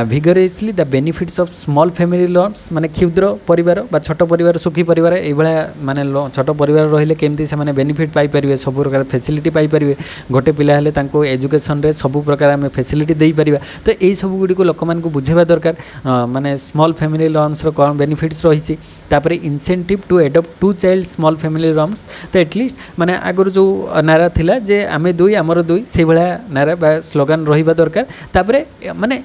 [SPEAKER 2] vigorously the benefits of small family norms माने क्षुद्र परिवार बा छोट परिवार सुखी परिवार ए भला माने छोट परिवार रहिले केमती से माने बेनिफिट पाई परिवे सब प्रकार फैसिलिटी पाई परिवे गोटे पिला हेले तांको एजुकेशन रे सब प्रकार आमे फैसिलिटी देई परिवा तो एई सब गुडी को लोक मान को बुझेबा दरकार माने स्मॉल फैमिली लॉन्स रो कोन बेनिफिट्स रहिछि तापरे incentive to adopt 2 child small family norms तो एटलीस्ट माने आगर जो नारा थिला जे आमे दुई हमर दुई से भला नारा बा स्लोगन रहिबा दरकार तापरे माने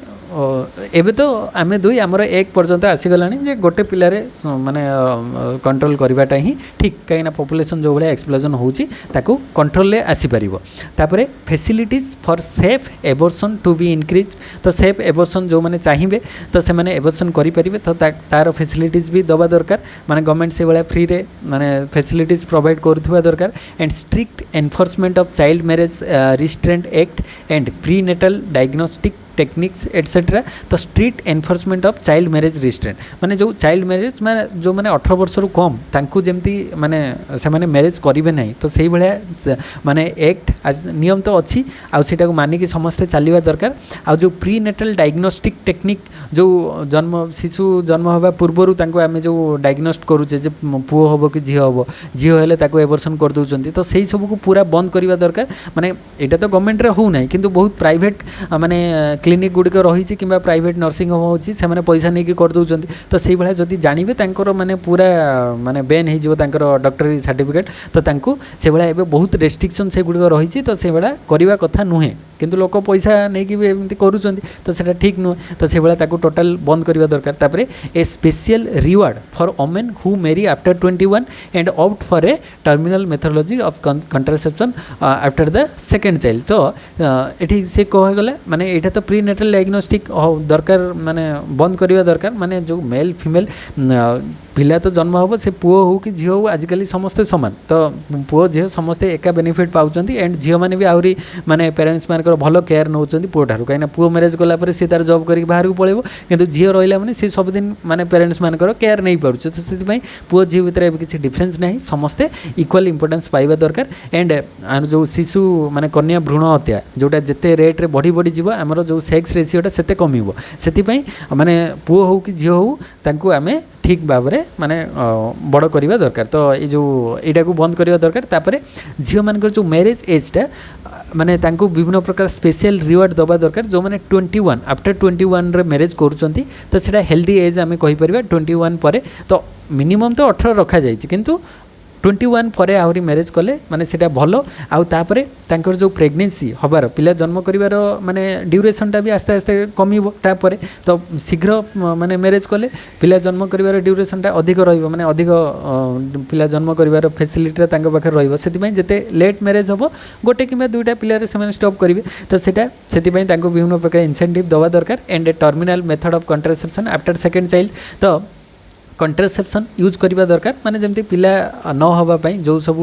[SPEAKER 2] एबे तो आम दुई आमर 1 पर्यंत आसीगला जे गोटे पिलारे माने कंट्रोल करवाटा ही ठीक कहीं पॉपुलेशन जो भाया एक्सप्लोजन होची ताकू कंट्रोल ले आसी परिबो। तापरे facilities for safe abortion to be increase तो सेफ एबॉर्शन जो माने चाहिए तो से माने एबॉर्शन करि परिबे तो तार फैसिलिटीज भी दबा दरकार माने गवर्नमेंट से भाया फ्री रे माने फैसिलिटीज प्रोवाइड करुवा दरकार and strict enforcement of child marriage restraint act and prenatal diagnostic techniques etcetera तो strict enforcement of child marriage restraint माने जो चाइल्ड मैरिज माने जो माने 18 वर्ष रु कम तांकू जेमती माने से माने मैरिज करिवे नहीं तो सेही भलिया माने एक्ट नियम तो अच्छी आ सेटा को मानिकी समस्ते चलवा दरकार आ जो प्रीनेटल डायग्नोस्टिक टेक्निक जो जन्म शिशु जन्म होगा पूर्वर तांको आमे जो डायग्नोस्ट करूचे जे पुओ होबो कि झियो होबो झियो हेले ताको एबॉर्शन कर दउचंती तो सेही सब को पूरा बंद करवा दरकार माने एटा तो गवर्नमेंट रे हो नाही किंतु बहुत प्राइवेट माने क्लिनिक गुड़िक रही कि प्राइवेट नर्सिंग होम होची से माने पैसा नहीं कर दउचंती तो सेही भलिया जदि जानिबे तांकर माने पूरा माने बैन हे जिवो तांकर डॉक्टरी सर्टिफिकेट तो तांको से भलिया एबे बहुत रेस्ट्रिक्शन से गुड़िक रही तो से भलिया करवा कथा नुहे किंतु लोक पैसा नहीं कि एमती करूचंती तो सेटा ठीक नुहे तो से भलिया ताको टोटल बंद करवा दरकार। तापरे a special reward for women who marry after 21 and opt for a terminal methodology of contraception after the second child तो एठी से कह गला माने एटा तो प्रीनेटल डायग्नोस्टिक दरकार माने बंद करवा दरकार माने जो मेल फीमेल पिला तो जन्म हम से पुओ हो कि झील हो आजिकल समस्ते सामान तो पुओ झील समस्ते एका बेनिफिट पाउचंती एंड झील मैंने भी आहरी माने पेरेंट्स मानकर भल केयर नौचंती पुओ ठारू कहीं पुओ मैरेज कला पर सी तार जॉब करके बाहर को पळेबो किंतु झील रहिला माने सी सब दिन माने पेरेंट्स मानकर केयर नहीं पारुछ तो से पुओ झील भितर किसी डिफरेंस नहीं समस्ते इक्वल इंपोर्टेंस पाइबा दरकार एंड जो शिशु माने कन्या भ्रूण हत्या जोटा जिते रेट रे बढ़ी बढ़ी जीव आमर जो सेक्स रेशियोटा सेते कमिबो सेति माने पुओ हो कि झील हो तांको आमे ठीक भाव में माने बड़ करवा दरकार तो ये जो यहाँ को बंद करवा दरकार तापरे झील मान जो मैरिज एजटा माने तांको विभिन्न प्रकार स्पेशल रिवार्ड दबा दरकार जो मैंने 21 आफ्टर 21 रे मैरिज करुँच तो सेटा हेल्दी एज आम कहीपर 21 पर तो मिनिमम तो 18 रखा जाइए किंतु 21 पर आहरी मैरिज कले माने सेटा भलो आउ तापरे तांकर जो प्रेगनेंसी हबार पिला जन्म करिवार माने ड्यूरेशनटा भी आस्ते आस्ते कमिबो तापरे तो शीघ्र माने मैरिज कले पिला जन्म करिवार ड्यूरेशनटा अधिक रहिबो माने अधिक पिला जन्म करिवार फैसिलिटी तांको पाखे रहिबो सेति पई जते लेट मैरिज हबो गोटे किबा दुईटा पिलारे से स्टॉप करिवे तो सेटा सेति पई तांको विभिन्न प्रकार इंसेंटिव दवा दरकार and terminal method of contraception after second child तो कंट्रासेप्शन यूज करवा दरकार माने जमती पिला न होगा जो सब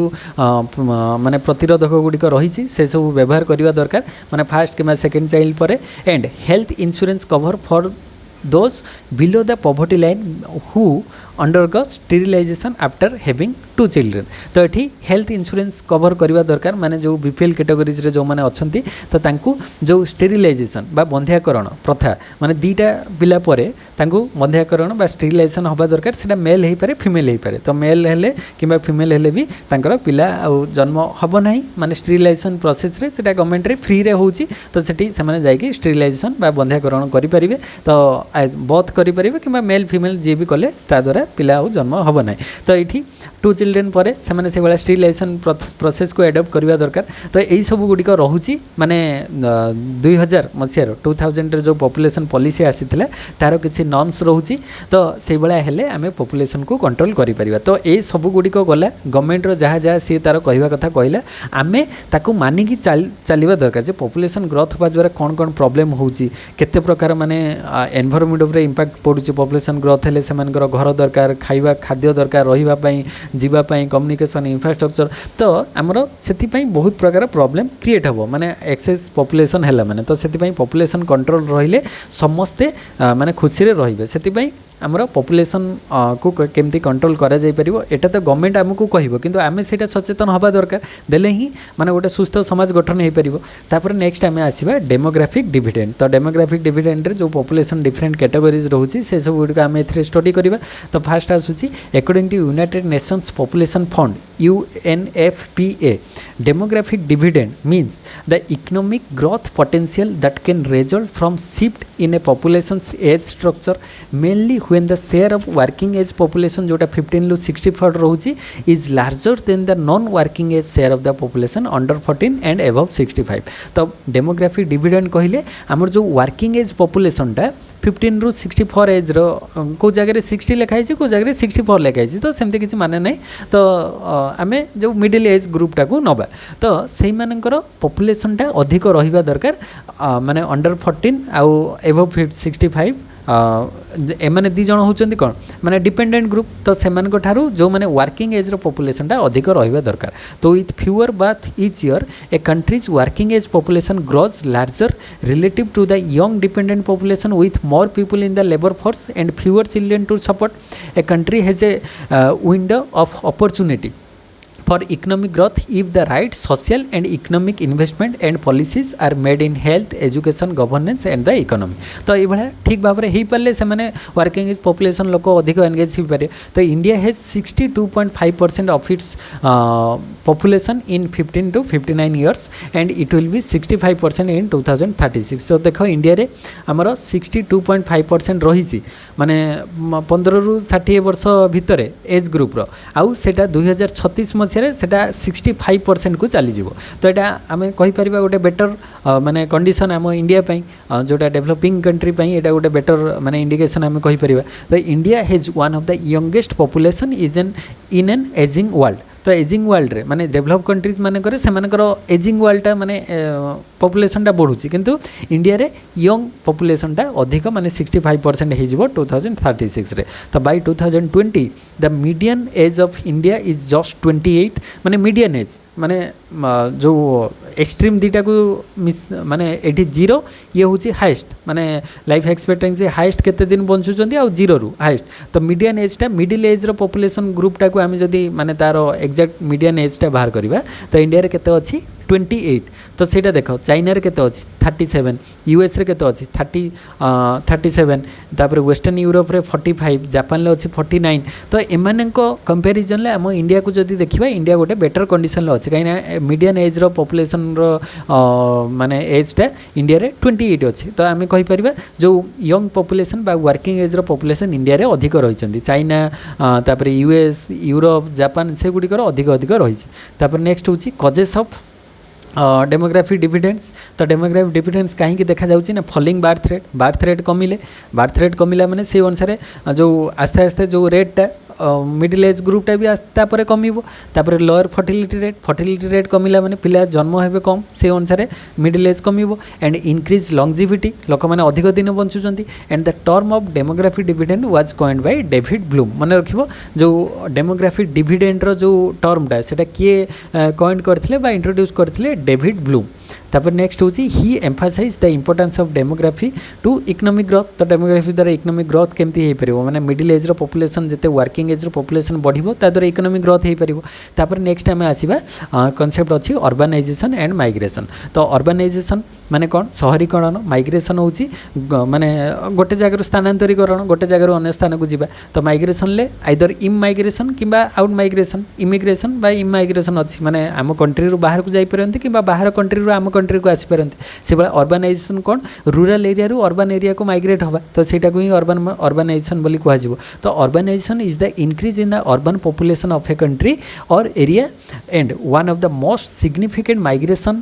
[SPEAKER 2] माने प्रतिरोधक गुड़िक रही से सब व्यवहार करवा दरकार माने फास्ट कि सेकेंड चाइल्ड पर and health insurance cover for those below the poverty line who undergo sterilisation after having 2 children तो ये हेल्थ इंश्योरेंस कवर करवा दरकार माने जो बीपीएल कैटेगोरीज रे जो माने अच्छी तो तांकू जो स्टेरिलाइजेशन बा बंध्याकरण प्रथा माने दीटा पिला परे तांकू बंध्याकरण बा स्टेरिलाइजेशन होबा दरकार सेटा मेल हो पारे फीमेल हो पारे तो मेल हेले किंबा फीमेल हेले भी तांकर पिला जन्म हबो नाही माने स्टेरिलाइजेशन प्रोसेस रे सेटा गवर्नमेंट रे फ्री रे होउची तो सेठी से माने जाई कि स्टेरिलाइजेशन बा बंध्याकरण करि परिबे तो बोथ करि परिबे किंबा मेल फीमेल जे भी कले ता द्वारा पिला जन्म हम ना तो ये 2 चिल्ड्रेन पर से भाया स्टेरिलाइजेशन प्रोसेस को एडप्ट करवा दरकार तो यही सब गुड़िक रोचे माने 2000 मसीहार 2000 जो पॉपुलेशन पॉलिसी आसी तार किसी नॉर्म्स रोचे तो से भाया हेले आमे पॉपुलेशन को कंट्रोल करिपरिबा तो ये सब गुड़िक गला गवर्नमेंट जहाँ जहाँ सी तार कहवा कथा कहला आमे ताकू मानिकी चलवा दरकार जे पॉपुलेशन ग्रोथ होगा द्वारा कौन कौन प्रोब्लेम होची केते प्रकार माने एनवायरनमेंट उपरे इंपैक्ट पड़ुची पॉपुलेशन ग्रोथ हेले सेमानकर घर दरकार खाइबा खाद्य दरकार रहिबा पई जीवा पई कम्युनिकेशन इंफ्रास्ट्रक्चर तो आमर से बहुत प्रकार प्रॉब्लम क्रिएट हम माने एक्सेस पॉपुलेशन है माने तो से पॉपुलेशन कंट्रोल रहिले समस्ते माने खुशी रे से आमर पॉपुलेशन को केमती कंट्रोल करा जाई परिबो एटा तो गवर्नमेंट आमको कहबो किंतु आमे सेटा सचेतन हबा दरकार देले ही माने गोटे सुस्थ समाज गठन हो परिबो तापर नेक्स्ट आमे आसीबा डेमोग्राफिक डिविडेंड तो डेमोग्राफिक डिविडेंड रे जो पॉपुलेशन डिफरेंट कैटेगोरीज रहउची से सब गुडी आमे एथरे स्टडी करबा तो फास्ट आसुची according to United Nations population fund UNFPA Demographic dividend means the economic growth potential that can result from shift in a population's age structure, mainly when the share of working age population जोटा 15 to 64 रहुची is larger than the non-working age share of the population under 14 and above 65. तो demographic dividend कहले आमर जो working age population टा 15 ରୁ 64 as को जगह 60 लिखाई को जगह 64 लिखाई तो सेमती किसी माने नहीं तो आम जो मिडिल एज ग्रुपटा को नवा तो से मानकर पॉपुलेशनटा अधिक रहिबा दरकार माने अंडर 14 आउ एबव 65 एमाने दी जण होचंदी कोन माने डिपेंडेंट ग्रुप तो सेमान को ठारू जो माने वर्किंग एज रो पॉपुलेशनटा अधिक रहिबा दरकार तो with fewer birth each year a country's working age population grows larger relative to the young dependent population with more people in the labour force and fewer children to support a country has a window of opportunity for economic growth if the right social and economic investment and policies are made in health education governance and the economy तो ये भाया ठीक भाव में हो पारे से मैंने working age population लोक अधिक एनगेज हो पारे तो India has 62.5% of its population in 15 to 59 years and it will be 65% in 2036 तो देख इंडिया रे आमर 62.5% रही माने 15 ରୁ 60 वर्ष भितर एज ग्रुप रो आउ सेटा 2036 मसीह सेटा 65% को चली जीवो तो एटा आमे कहि परिबा गोटे बेटर माने कंडीशन आम इंडिया पई जोटा डेवलपिंग कंट्री पई एटा गोटे बेटर माने इंडिकेशन आमे कहि परिबा तो India has one of the youngest population is in an ageing world तो एजिंग वर्ल्ड रे माने डेवलप कंट्रीज मानकर से एजिंग वर्ल्डटा माने पॉपुलेशनटा बढ़ुची किंतु इंडिया रे यंग पॉपुलेशनटा अधिक माने 65% हो जिवो 2036 रे तो by 2020 the median age of India is just 28 माने मीडियन एज माने जो एक्सट्रीम दीटा को माने एटी जीरो ये हूँ हाइस्ट माने लाइफ एक्सपेक्टेंसी हाइस्ट केते दिन बंचुचंती आ जीरो रु हाइस्ट तो मीडियन एजटा मिडिल एज रो पॉपुलेशन ग्रुपटा को आम जदि माने तार एक्जाक्ट मीडियन एजटा बाहर करवा तो इंडिया रे केते अछि 28 तो सेटा देख चाइना रे केते अछि 37 यूएस रे केते अछि 37 तापर वेस्टर्न यूरोप रे 45 जापान ले अछि 49 तो एमाननको कंपैरिजन ले हम इंडिया को जदि देखिबा इंडिया गोटे बेटर कंडीशन ले अछि काइना मीडियन एज रो पॉपुलेशन रो माने एजटा इंडिया रे 28 अछि तो आमे कहि परिबा जो यंग पॉपुलेशन बा वर्किंग एज रो पॉपुलेशन इंडिया रे अधिक रहिचंदी चाइना तापर यूएस यूरोप जापान से गुडी कर अधिक रही तापर नेक्स्ट होछि कजेस ऑफ डेमोग्राफी डिविडेंड्स तो डेमोग्राफी डिविडेंड्स कहीं देखा जाउछि ना फॉलिंग बार्थ रेट कमिला माने से अनुसार जो आस्ते आस्ते जो रेटटा मिडिल एज ग्रुपटा भी आस्ते कमिबो तापर लोअर फर्टिलिटी रेट कमिला माने पिला जन्म हेबे कम से अनुसार मिडिल एज कमिबो एंड इंक्रीज लॉन्जिविटी लोक माने अधिक दिन बंचुचंती and the term of demography dividend was coined by David Bloom माने रखिबो जो डेमोग्राफी डिविडेंड रो जो टर्मटा सेटा किए कॉइन करथिले बा इंट्रोड्यूस करथिले डेविड ब्लूम तापर नेक्स्ट होची he emphasize the importance of demography to economic growth तो डेमोग्राफी द्वारा इकोनॉमिक ग्रोथ केमती हो पारिबो माने मिडिल एज रो पॉपुलेशन जते वर्किंग एज रो पॉपुलेशन बढ़िबो ता द्वारा इकोनॉमिक ग्रोथ हो पारिबो तापर नेक्स्ट आमे आसीबा कांसेप्ट अछि अर्बानाइजेशन एंड माइग्रेशन तो अर्बानाइजेशन माने कोन शहरीकरण माइग्रेशन होची माने गोटे जगह स्थानांतरीकरण गोटे जगह अन्य स्थान को जीवा तो माइग्रेशन ले आइदर इम माइग्रेशन किबा आउट माइग्रेशन इमिग्रेशन बा इम माइग्रेशन अछि माने आम कंट्री रो बाहर को जाई परंती किबा बाहर कंट्री रो आम कंट्री को आसी परंती से बला अर्बानाइजेशन कोन रूरल एरिया रो अर्बन एरिया को माइग्रेट होबा तो सेटा को ही अर्बानाइजेशन बोली कहआ जिवो तो urbanisation is the increase in the urban population of a country और area and one of the most significant migration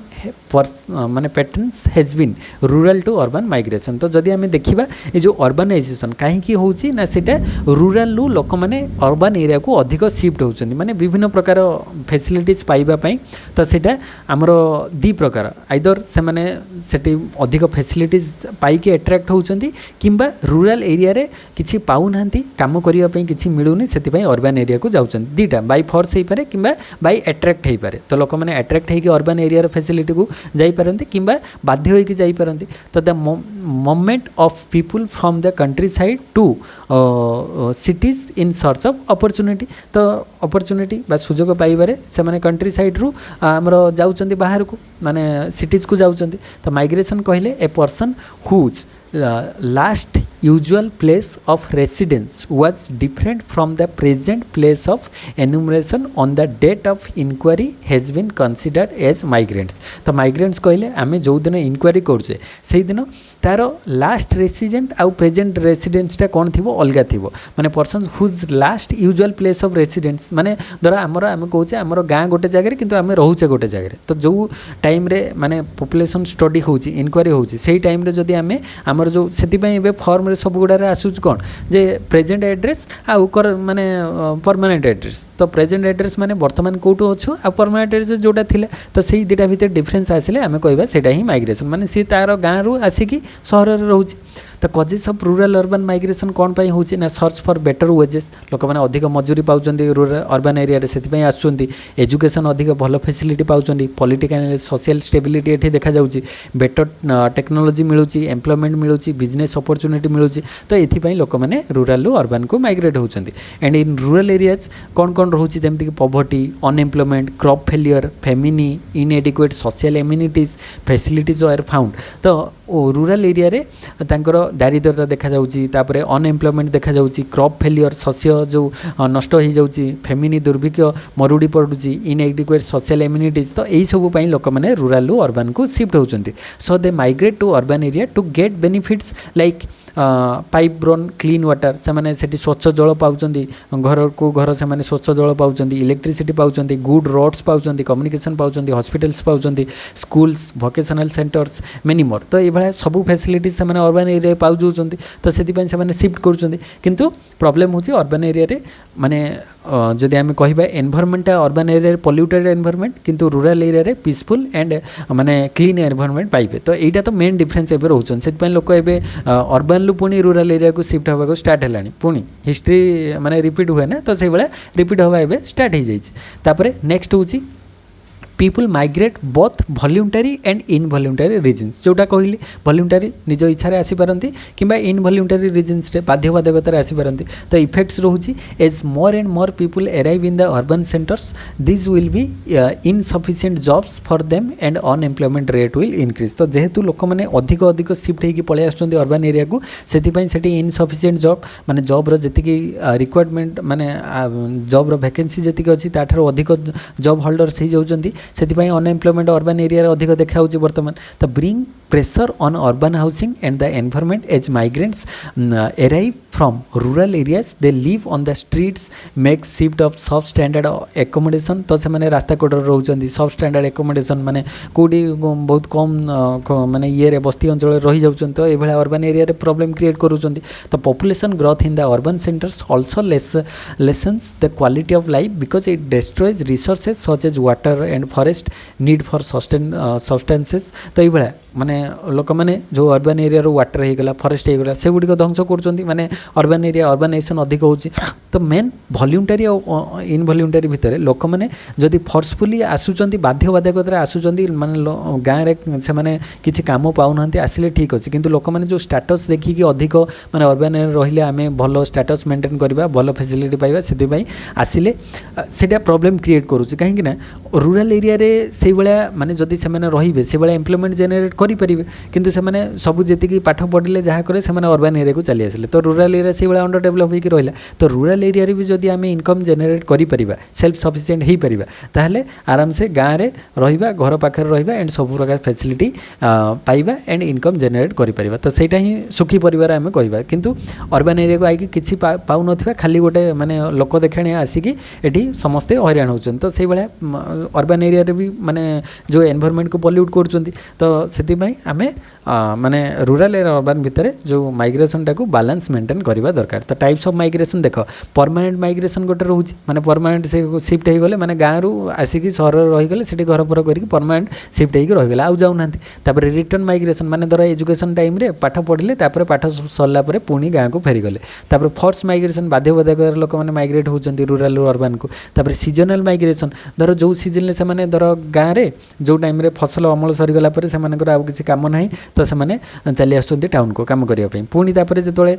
[SPEAKER 2] माने patterns has been rural to urban migration तो जदि आम देखा ये जो अर्बानाइजेशन कहीं होची ना सेटा रूरल रु लोक मैंने अर्बन एरिया को अधिक शिफ्ट होचंदी माने विभिन्न प्रकार फैसिलिटीज पाइबा पई तो सेटा हमर दी प्रकार आइदर से माने सेटी अधिक फैसिलिटीज पाई के अट्रैक्ट होचंदी किंबा रूरल एरिया रे किछि पाउ नांती काम करिया पई किछि मिलुनी सेति पई अर्बन एरिया को जाउचंदी दीटा बाय फोर्स हे पारे किंबा बाय अट्रैक्ट हे पारे तो लोक माने अट्रैक्ट हे के अर्बन एरिया रे फैसिलिटी को जाई परंती किंबा बाध्य होइके जाई परंती तो the moment of people from the countryside to cities in search of opportunity तो अपॉर्चुनिटी बा सुजोग पाइबारे से माने कंट्री साइड रु हमरो जाउचंदी बाहर को माने सिटीज को जाउचंदी तो माइग्रेशन कहले a person whose last usual place of residence was different from the present place of enumeration on the date of inquiry has been considered as migrants. तो migrants कहले आमे जो दिन inquiry करछे सेही दिन तार लास्ट रेसिडेंट आउ प्रेजेंट रेसिडेंसटा कौन थी अलग थी माने person whose last usual place of residence माने धर आमर आम कहे आमर गाँ गोटे जगह किंतु आम रोचे गोटे जगह तो जो टाइम रे माने पॉपुलेशन स्टडी होची इनक्वारी होची सेही टाइम रे जदी आमे आमर जो सेति पई एबे फॉर्म रे सब गुडा रे आसुच कोन जे प्रेजेंट एड्रेस आउ कर माने परमानेंट एड्रेस तो प्रेजेंट एड्रेस माने वर्तमान कोटो अछो आ परमानेंट एड्रेस जोटा थिले तो सेही दिटा भीतर डिफरेंस आसिले आमे कहबा सेटा ही माइग्रेशन माने सी तार गाँ रु आसिकी सहर रोचे तो causes of rural urban migration कौन पाई होची ना सर्च फॉर बेटर वेजेस लोक मैंने अधिक मजूरी पाउचंदी रूरल अर्बन एरिया रे सेति पई आसुचंदी एजुकेशन अधिक भल फैसिलिटी पाउचंदी पॉलिटिकल सोशल स्टेबिलिटी एठी देखा जाउची बेटर टेक्नोलॉजी मिलुची एम्प्लॉयमेंट मिलुची बिजनेस अपॉर्चुनिटी मिलुची तो एथि पई लोक मैंने रूरल रु अर्बन को माइग्रेट होचंदी एंड इन रूरल एरियाज कौन कौन रहउची जेमति कि poverty unemployment crop failure famine inadequate social amenities facilities are found तो रूरल एरिया रे तांकर दारिद्रता देखा जाउची तापरे अनएम्प्लॉयमेंट देखा जाउची क्रॉप फेलियर शस्य जो नष्ट हो जाउची फेमिनी दुर्भिक्ष मरुड़ी पड़ुची इनएडिक्वेट सोशल एम्यूनिटीज तो यही सब पई लोक माने रूरल रु अर्बन को शिफ्ट होचंती so they migrate to urban area to get benefits like pipe borne clean water से माने सेठी स्वच्छ जल पाउचंदी घर को घर से माने स्वच्छ जल पाउचंदी इलेक्ट्रिसिटी पाउचंदी गुड रोड्स पाउचंदी कम्युनिकेशन पाउचंदी हॉस्पिटल्स पाउचंदी schools vocational centres many more तो ये सब फैसिलिटीज से माने अर्बन एरिया पाउचंदी तो सेति से माने शिफ्ट करूचंदी किंतु प्रॉब्लम होची अर्बन एरिया रे माने जदि आमे कहबा एनवायरनमेंट अर्बन एरिया रे पॉल्यूटेड एनवायरनमेंट किंतु रूरल एरिया रे पीसफुल एंड माने क्लीन एनवायरनमेंट पाइबे तो एटा तो मेन डिफरेंस एबे रहउचन सेति लोक एबे अर्बन लु पुणी रूरल एरिया को शिफ्ट होगा स्टार्ट है पुणी हिस्ट्री माने रिपीट हुए ना तो से भाया रिपीट हवा एबे स्टार्ट हो जाए next who people migrate both voluntary and involuntary reasons जोटा कहली वॉलंटरी निज इच्छा आसीपारती कि इनवॉलंटरी रीजन्स बाध्यबाधकतार आसीपारती तो इफेक्ट्स रोचे as more and more people arrive in the urban centres this will be insufficient jobs for them and unemployment rate will increase तो जेहेतु लोक मैंने अधिक अधिक शिफ्ट होगी पलि आसुचंदी अर्बन एरिया को से इनसफिशिएंट जॉब माने जॉब जी रिक्वायरमेंट माने जॉब वैकेंसी जी अच्छी ताठार अधिक जॉब होल्डर्स हो जाती से अनएम्प्लॉयमेंट अर्बन एरिया अधिक देखा बर्तमान तो bring pressure on urban housing and the environment as migrants arrive from rural areas they live on the streets makeshift of substandard accommodation तो से माने रास्ता कोड रोचंदी सब स्टैंडर्ड एकोमोडेशन माने कोडी बहुत कम माने ये बस्ती अंचल रही जाउछन तो ए भला अर्बन एरिया रे प्रॉब्लम क्रिएट करूछंदी तो population growth in the urban centres also lessens the quality of life because it destroys resources such as water and forest need for substances तो ये भला माने लोक मैंने जो अर्बन एरिया वाटर हो गला फॉरेस्ट हो गला से गुड़िक ध्वंस कर माने अर्बन एरिया अर्बानाइजेशन अधिक होची तो मेन वॉलंटरी और इनवॉलंटरी भितर लोक मैंने जदि फोर्सफुली आसुचंती बाध्यबाधकतार आसुचंती माने गाँव रे से माने किछि काम पाउना आसिले ठीक अच्छे किंतु लोक मैंने जो स्टेटस देखिकी अधिक माने अर्बन एरिया रहिले आमे भलो स्टेटस मेंटेन करबा भलो फैसिलिटी पाइबा सेति पई आसिले सेटा प्रॉब्लम क्रिएट करूची काहे कि ना रूरल एरिया रे से भलिया माने जदि से माने रहिबे से भलिया एम्प्लॉयमेंट जनरेट करि परिबे किंतु से माने सब जेतिकी पाठ पढ़िले जहा करे से माने अर्बन एरिया को चली आसिले तो रूरल एरिया से भलिया अंडर डेवलप होई कि रहिला तो रूरल एरिया रे भी जदि आमे इनकम जनरेट करि परिबा सेल्फ सफिशिएंट हेई परिबा ताहले आराम से गाँ रे रहिबा घर पाखर रहिबा एंड सब प्रकार फैसिलिटी पाइबा एंड इनकम जनरेट करि परिबा तो सेटा ही सुखी परिवार आमे कहबा किंतु अर्बन एरिया को आइकी किछि पाउ नथिबा खाली गोटे माने लोक देखाणी आसिकी एठी समस्ते हैरान होचन तो से भलिया अर्बन एरिया रे भी माने जो एनवायरनमेंट को पॉल्यूट करचंती तो सेति पई आमे माने रूरल एरिया अर्बन भितर जो माइग्रेशन टाको बैलेंस मेंटेन करबा दरकार तो टाइप्स ऑफ माइग्रेशन देखो परमानेंट माइग्रेशन गोटे रहउची माने परमानेंट से शिफ्ट हे गले माने गाँ रु आसिकी शहर रही गले सेठी घर पर करिक परमानेंट शिफ्ट हे रही गले आउ जाउ नांती तापर रिटर्न माइग्रेशन माने धर एजुकेशन टाइम रे पाठ पढ़िले तापर पाठ सरला परे पुणी गाँ को फेरी गले तापर फोर्स माइग्रेशन बाध्यबाधक लोक माने माइग्रेट होचंती रूरल रु अर्बन को तापर सीजनल माइग्रेशन धर जो सीजन ले से माने धर गाँ रे जो टाइम रे फसल अमल सरी गला परे से मानकर आउ किसी काम नाही तो से माने चली आसुंती टाउन को काम करिया पई पुणी तापर जेतोळे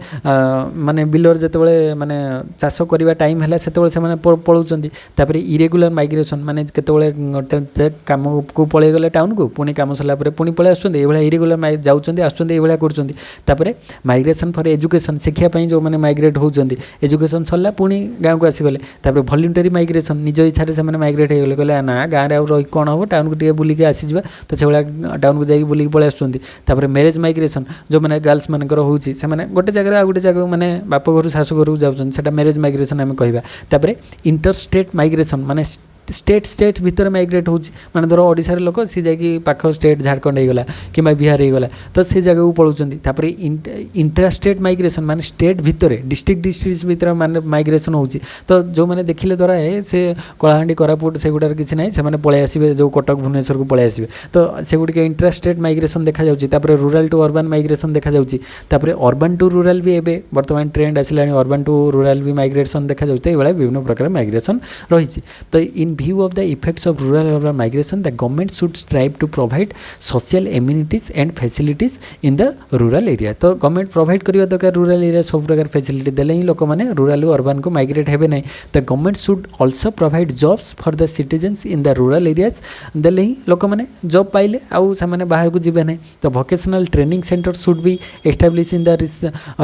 [SPEAKER 2] माने बिलर जेतेबेले माने चाष करवा टाइम है से पलाउंट तापर इरेगुलर माइग्रेशन माने केतबेले काम को पलि गले टाउन को पुणी काम सरला पुणी पलि आसुँच इरेगुलर जाऊँच आसुँच कर माइग्रेशन फॉर एजुकेशन शिक्षापी जो मैंने माइग्रेट होती एजुकेशन सरला पुणी गाँव को आसीगले तापर वॉलंटरी माइग्रेशन निज इच्छा से माइग्रेट हो गले कहले ना गाँव में रही कौन हम टाउन को बुलिक आसीजा तो से टाउन को जाकि बुलिक पलि आसुँच मैरेज माइग्रेशन जो मैंने गर्ल्स मानकर होची से माने गोटे जगह आ गोटे जगह माने बाप घर शाशु घर जाऊँ से मैरेज माइग्रेशन आम कहवा इंटर स्टेट माइग्रेशन माने स्टेट भितर माइग्रेट हो माने धर ओडिशार लोक सी जाकि पाख स्टेट झारखंड हो गला कि बिहार हो गला तो से जगह को पलाउंट इंट्रा स्टेट माइग्रेशन माने स्टेट भितर डिस्ट्रिक्ट भितर माने माइग्रेशन होची तो जो मैंने देखिले द्वारा है से कलाहांडी कोरापुट से गुडार किसी ना से पलि आसबे जो कटक भुवनेश्वर को पलि आसबे तो से गुड इंट्रा स्टेट माइग्रेशन देखा जाउची रूरल टू अर्बन माइग्रेशन देखा जाउची अर्बन टू रूरल भी एबे वर्तमान ट्रेंड आसिला अर्बन टू रूरल भी माइग्रेशन देखा जाउची ए विभिन्न प्रकार माइग्रेशन रही तो इन view of the effects of rural urban migration the government should strive to provide social amenities and facilities in the rural area तो गवर्नमेंट प्रोवाइड करवा दरकार रूरल एरिया सब प्रकार फैसिलिटी देले ही लोक मैंने रूरल अर्बन को माइग्रेट हेबे नहीं the government should also provide jobs for the citizens in the rural areas देले ही लोक मैंने जॉब पाइले आउ से माने बाहर को जिबे नहीं तो vocational training centre should B establish in the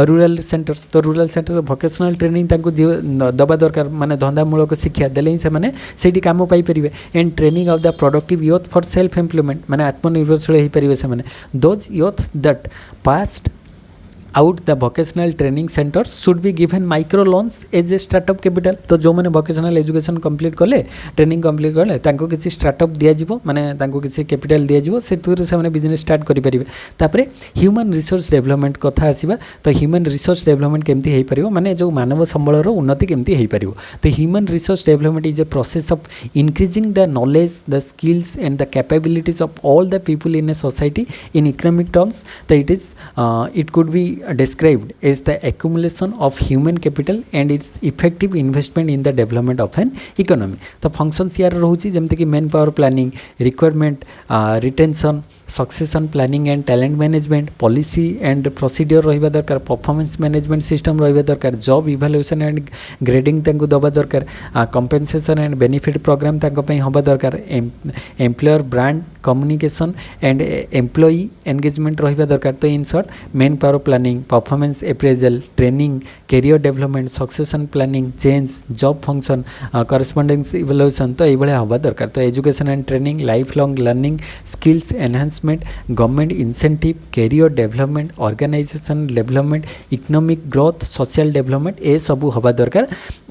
[SPEAKER 2] rural centres तो रूरल सेंटर वोकेशनल ट्रेनिंग तांको दबा दरकार माने धंदामूलक शिक्षा देले ही से माने सेठी काम पाई परिबे and training of the productive youth for self employment माने आत्मनिर्भरशील हो परिबे से माने those youth that passed out the vocational training centre should be given micro loans as a startup capital तो जो मैंने वोकेशनल एजुकेशन कंप्लीट कले ट्रेनिंग कंप्लीट कले तांको किसी स्टार्टअप दिज्व माने तांको किसी कैपिटल दिज्व से बिजनेस स्टार्ट करेंगे तापर ह्यूमन रिसोर्स डेवलपमेंट कथा आसवा तो ह्यूमन रिसोर्स डेवलपमेंट केमती हो पार माने जो मानव संबलर उन्नति केमती हो पार तो human resource development is a process of increasing the knowledge the skills and the capabilities of all the people in a society in economic terms तो it could be described as the accumulation of human capital and its effective investment in the development of an economy तो functions यार रहुची जेमते कि manpower planning requirement retention succession planning and talent management policy and procedure रहिबा दरकार performance management system रहिबा दरकार job evaluation and grading तांको दबा दरकार कंपेंसेशन एंड बेनिफिट प्रोग्राम तांको पई होबा दरकार employer brand communication and employee engagement रहिबा दरकार तो in short manpower planning performance appraisal training career development succession planning change job function correspondence evaluation तो ये होबा दरकार तो education and training life long learning skills enhancement government incentive career development organisation development economic growth social development ए सबू होबा दरकार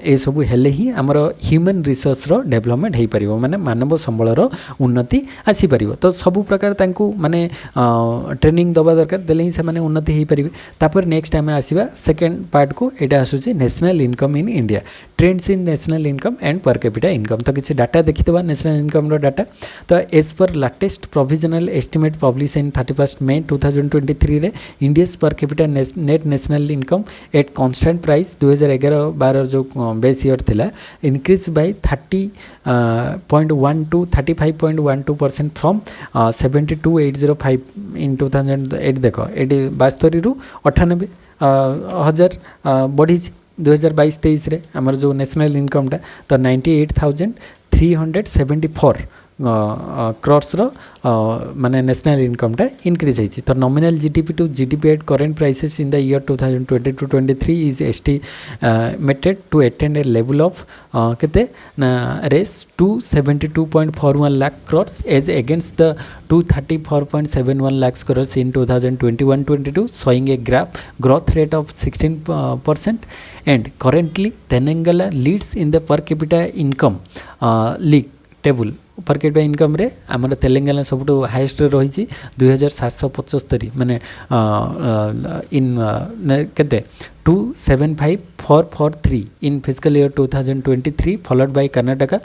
[SPEAKER 2] ए सबू हेले ही हमर ह्यूमन रिसोर्स रो डेवलपमेंट हो पारिबो माने मानव संबलर उन्नति आसी पारिबो तो सबू प्रकार तांकू माने ट्रेनिंग दबा दरकार देले ही से माने उन्नति हो पारिबे तापर नेक्स्ट टाइम आसीबा सेकंड पार्ट को एटा आसुची national income in India trends in national income and per capita income तो किसी डाटा देखिदेबा नेशनल इनकम रो डाटा तो as per latest provisional estimate publish in 31 May 2023 रे India's per capita net national income at constant price 2011-12 जो base year थिला increase by 30.1 to 35.12% from 72,805 in 2008 देखो 72 रु 98,000 बढ़ी 2022-23 रे हमर जो नेशनल इनकम टा तो 98,374 crores रो माने नेशनल इनकम टा इंक्रीज होइछि तो nominal GDP to GDP at current prices in the year 2022-23 is estimated to attain a level of केते ना रेस 272.41 lakh crores as against the 234.71 lakhs crores in 2021-22 showing a growth rate of 16% and currently Telangana leads in the per capita income league table पर capita income रे आमर Telangana सबुठ highest रही 2775 माने इन केते 275,443 in physical year 2023 followed by Karnataka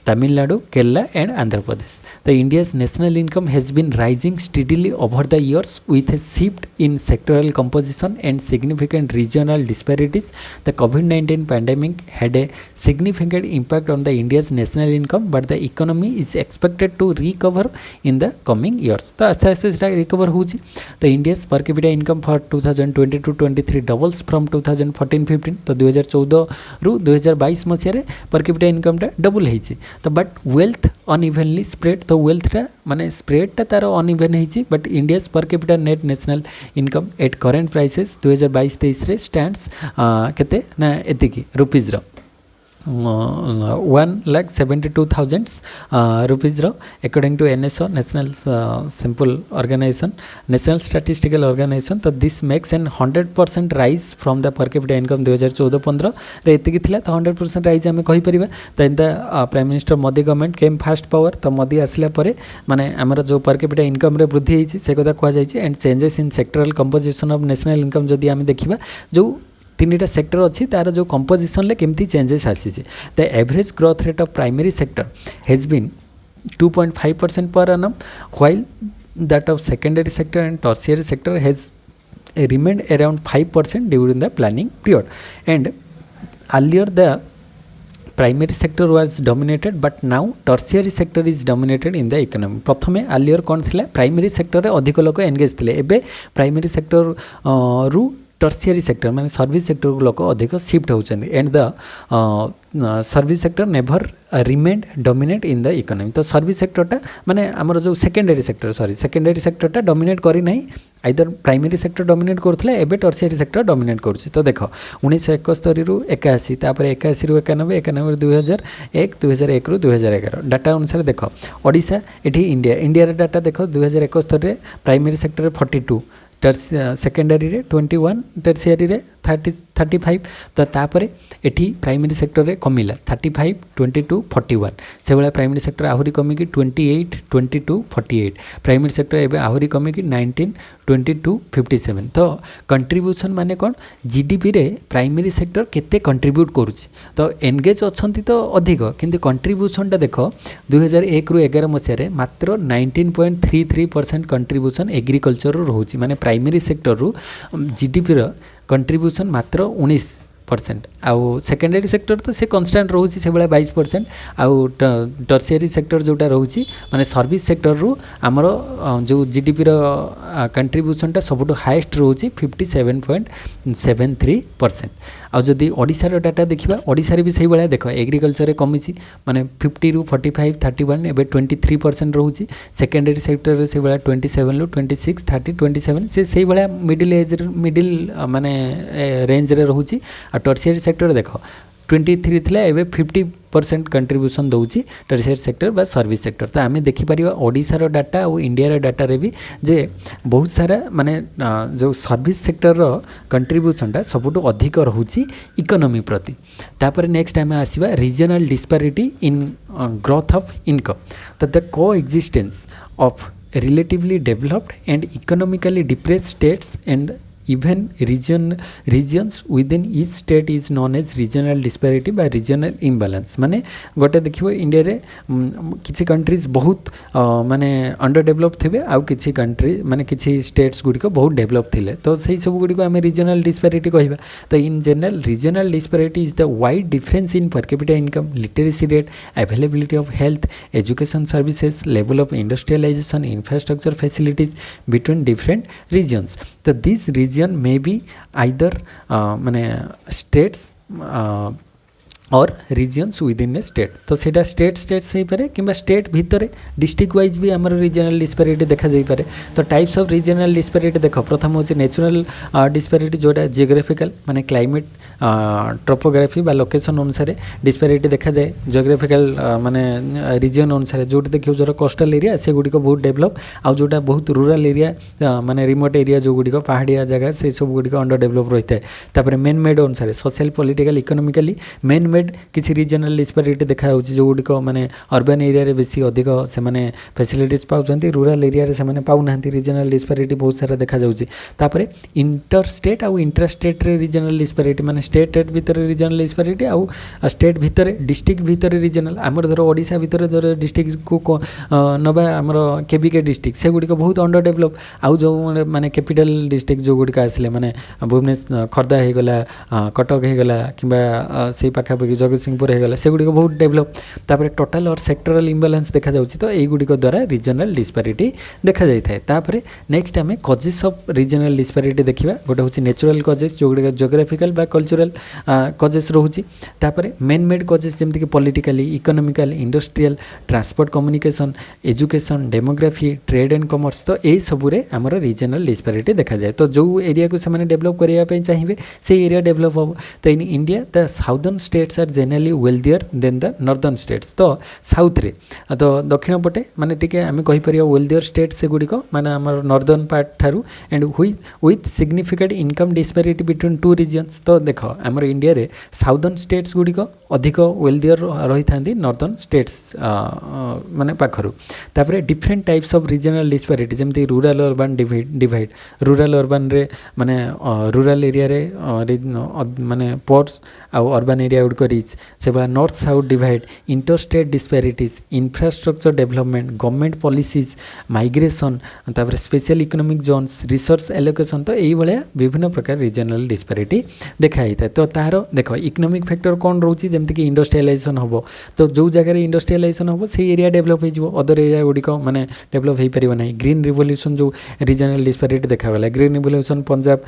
[SPEAKER 2] Tamil Nadu, Kerala and Andhra Pradesh. The India's national income has been rising steadily over the years with a shift in sectoral composition and significant regional disparities. The COVID-19 pandemic had a significant impact on the India's national income, but the economy is expected to recover in the coming years. तो आस्ते आस्ते से recover होची. The India's per capita income for 2022-23 doubles from 2014-15. तो 2014 रु 2022 मसीह per capita income टा double होईची. तो but wealth unevenly spread. तो वेल्थटा माने स्प्रेडटा तार अनइवन होईची. But India's per capita net national income at current prices 2022-23 रे स्टैंड्स केते ना एतिकी रुपीज रो 1,72,000 rupees according to NSO, National Simple Organization, National Statistical Organization. तो this makes an 100% rise from the per capita income 2014-15 रे एतिकी थिला. तो 100% rise आमे कहि परिबा. तो in the prime minister Modi government came fast power. तो मोदी आसला परे माने हमर जो पर कैपिटा इनकम रे वृद्धि होईची से कथा कहै जाईची. And changes in sectoral composition of national income जदि आमे देखिबा जो तीनटा सेक्टर अच्छी तार जो कंपोजिशन केमती चेंजेस आसी. The average growth rate of primary sector has been 2.5% per annum, while that of secondary sector and tertiary sector has remained around 5% during the planning period. And earlier the primary sector was dominated, but now tertiary sector is dominated in the economy. प्रथमे earlier कौन थिला primary sector रे अधिक लोक engage थिले. एबे primary sector रु tertiary sector माने सर्विस सेक्टर को लोक अधिक शिफ्ट होउछन्ती. And the service sector never remained dominate in the economy. तो सर्विस सेक्टरटा माने हमर जो सेकेंडरी सेक्टरटा डोमिनेट करी नाही. आइदर प्राइमरी सेक्टर डोमिनेट करथले एबे टर्सियरी सेक्टर डोमिनेट करूछि. तो देखो 1971 रु 81, तापर 81 रु 91, 91 रु 2001, 2001 रु 2011 डाटा अनुसार देखो ओडिशा एठी इंडिया रे डाटा देखो 2071 रे प्राइमरी सेक्टर रे 42, सेकेंडरी रे 21, टर्सियरी रे 35. तो तापरे एठी प्राइमरी सेक्टर रे कमिला 35, 22, 41. से वाला प्राइमरी सेक्टर आहुरी कमी की 28, 22, 48. प्राइमरी सेक्टर एबे आहुरी कमी की 19, 22, 57. तो कंट्रीब्यूशन माने कौन जीडीपी रे प्राइमरी सेक्टर केते कंट्रीब्यूट करूछि. तो एंगेज अछंती तो अधिक किंतु कंट्रीब्यूशनटा देखो 2001 रु 11 मसिया रे मात्र 19.33% कंट्रीब्यूशन एग्रीकल्चर रो रहउछि. माने प्राइमरी सेक्टर रु जीडीपी रो कंट्रीब्यूशन मात्र 19%. आउ सेकेंडरी सेक्टर तो से कन्स्टांट रोचे से भाई 22%. आउ टर्सियरी सेक्टर जोटा रोचे माने सर्विस सेक्टर रु आमर जो जीडीपी रो कंट्रीब्यूशनटा सबुठ हाईएस्ट रोचे 57.73%. आउ जदि ओडिशा रो डाटा देखिबा ओडिशा रे भी सही भाया देख एग्रीकल्चर कमी माने 50 रु 45, 31 एबे 23% रोचे. सेकेंडरी सेक्टर रे से भाया 27 रु 26, 30, 27 से भाया मिडिल माने रेंज रे रोचे. आ टर्सियरी सेक्टर देखो 23 थिला एबे 50% कंट्रीब्यूशन दउची टर्सियरी सेक्टर बा सर्विस सेक्टर. तो आमे देखि परिबा ओडिशा रो डाटा और इंडिया रो डाटा रे भी जे बहुत सारा माने जो सर्विस सेक्टर रो कंट्रीब्यूशनटा सबुठ अधिक रहउची इकोनॉमी प्रति. तापर नेक्स्ट आमे आसीबा regional disparity in growth of income. तो the coexistence of relatively developed and economically depressed states and even regions within each state is known as regional disparity by regional imbalance. माने गोटे देखिबो India रे किछि countries बहुत माने under develop थिबे आउ किछि country माने किछि स्टेट्स गुडी को बहुत डेवलप थिले. तो सही सब गुडी को हमें रीजनल डिस्पैरिटी कहबा. तो in general regional disparity is the wide difference in per capita income, literacy rate, availability of health, education services, level of industrialisation, infrastructure facilities between different regions. तो this region may be either माने states और regions within a state. तो सेटा state से पारे कि state भितर district wise भी आमर रीजनल डिस्पैरिटी देखा जाई पारे. तो टाइप्स ऑफ रीजनल डिस्पैरिटी देखो प्रथम होची नेचुरल डिस्पैरिटी जोटा जियोग्राफिकल माने क्लाइमेट टोपोग्राफी बा लोकेशन अनुसार डिस्पैरिटी देखा जाए. जियोग्राफिकल माने रीजन अनुसार जोट देखियो जरा कोस्टल एरिया से गुडी को बहुत डेवलप आ जोटा बहुत रूरल एरिया माने रिमोट एरिया जो गुडी को पहाड़िया जगह से सब गुडी को अंडर डेवलप रहता है. तापर मेन मेड अनुसार social political economically main made किसी रीजनल डिस्पारिटी देखा जो गुड़िक माने अर्बन एरिया बेसी अधिक से फैसिलिटीज पाउछंती रूरल एरिया से पाऊना रीजनल डिस्पारिटी बहुत सारा देखा जाऊँगी इंटर स्टेट आउ इंट्रा स्टेट रे रीजनल डिस्पारिटी माने स्टेट भितर रीजनल डिस्पारिटी आउ स्टेट भितर डिस्ट्रिक्ट भितर रीजनल आमर धर ओडिशा भितर धर डिस्ट्रिक्ट को नबा आमर केबिके डिस्ट्रिक्ट से गुड़िक बहुत अंडर डेभलप आउ जो माने कैपिटल डिस्ट्रिक्ट जो गुड़िक आसिले माने भुवनेश्वर खर्दा हो गला कटक हो गला किंबा से पाखापाखि जगतसिंहपुर हो गला से गुड़िक बहुत डेभलप तापर टोटल और सेक्टरल इम्बालांस देखा जाउछि तो एई गुड़िक द्वारा रीजनल डिस्पारिटी देखा जाय थाए तापर नेक्स्ट आमे कजेस ऑफ रीजनल डिस्पारिटी देखिबा गोटे होछि नेचुरल कजेस जो गुड़िक जियोग्राफिकल बा कल्चरल कजेस रहउछि तापर मेन मेड कजेस जेमति कि politically economical industrial transport communication education demography trade and commerce तो यही सबुरे आमर रीजनल डिस्पारिटी देखा जाए तो जो एरिया को से डेवलप करने चाहिए से एरिया डेवलप हम तो in India the southern states are generally wealthier than the northern states तो साउथ रे तो दक्षिण पटे माने टिके आमे कहि परिया वेल्दियर स्टेट से गुड़िक माने आमर नॉर्दर्न पार्ट ठारू and with significant income disparity between two regions तो देख आमर इंडिया रे साउदर्न स्टेट्स गुड़िक अधिक वेल्दियर रही था नॉर्दर्न स्टेट्स माने पाखरु तापरे डिफरेंट टाइप्स ऑफ रीजनल डिस्पारिटी जमती rural urban divide rural urban रे माने रूरल एरिया रे माने पोर्स आउ अर्बन एरिया गुड़िक रिच से भाया north south divide inter state disparities infrastructure development government policies migration तापरे special economic zones resource allocation तो यही भाया विभिन्न प्रकार रीजनल डिस्पारिटी देखा था तो तार देख इकोनॉमिक फैक्टर कौन रोचे जमती कि इंडस्ट्रियलाइजेशन हम तो जो जगह इंडस्ट्रियलाइजेशन हम से एरिया डेवलप हो अदर एरिया गुड़िक माने डेवलप हो पार ना ग्रीन रिवोल्यूशन जो रीजनल डिस्पारिटी देखागला ग्रीन रिवोल्यूशन पंजाब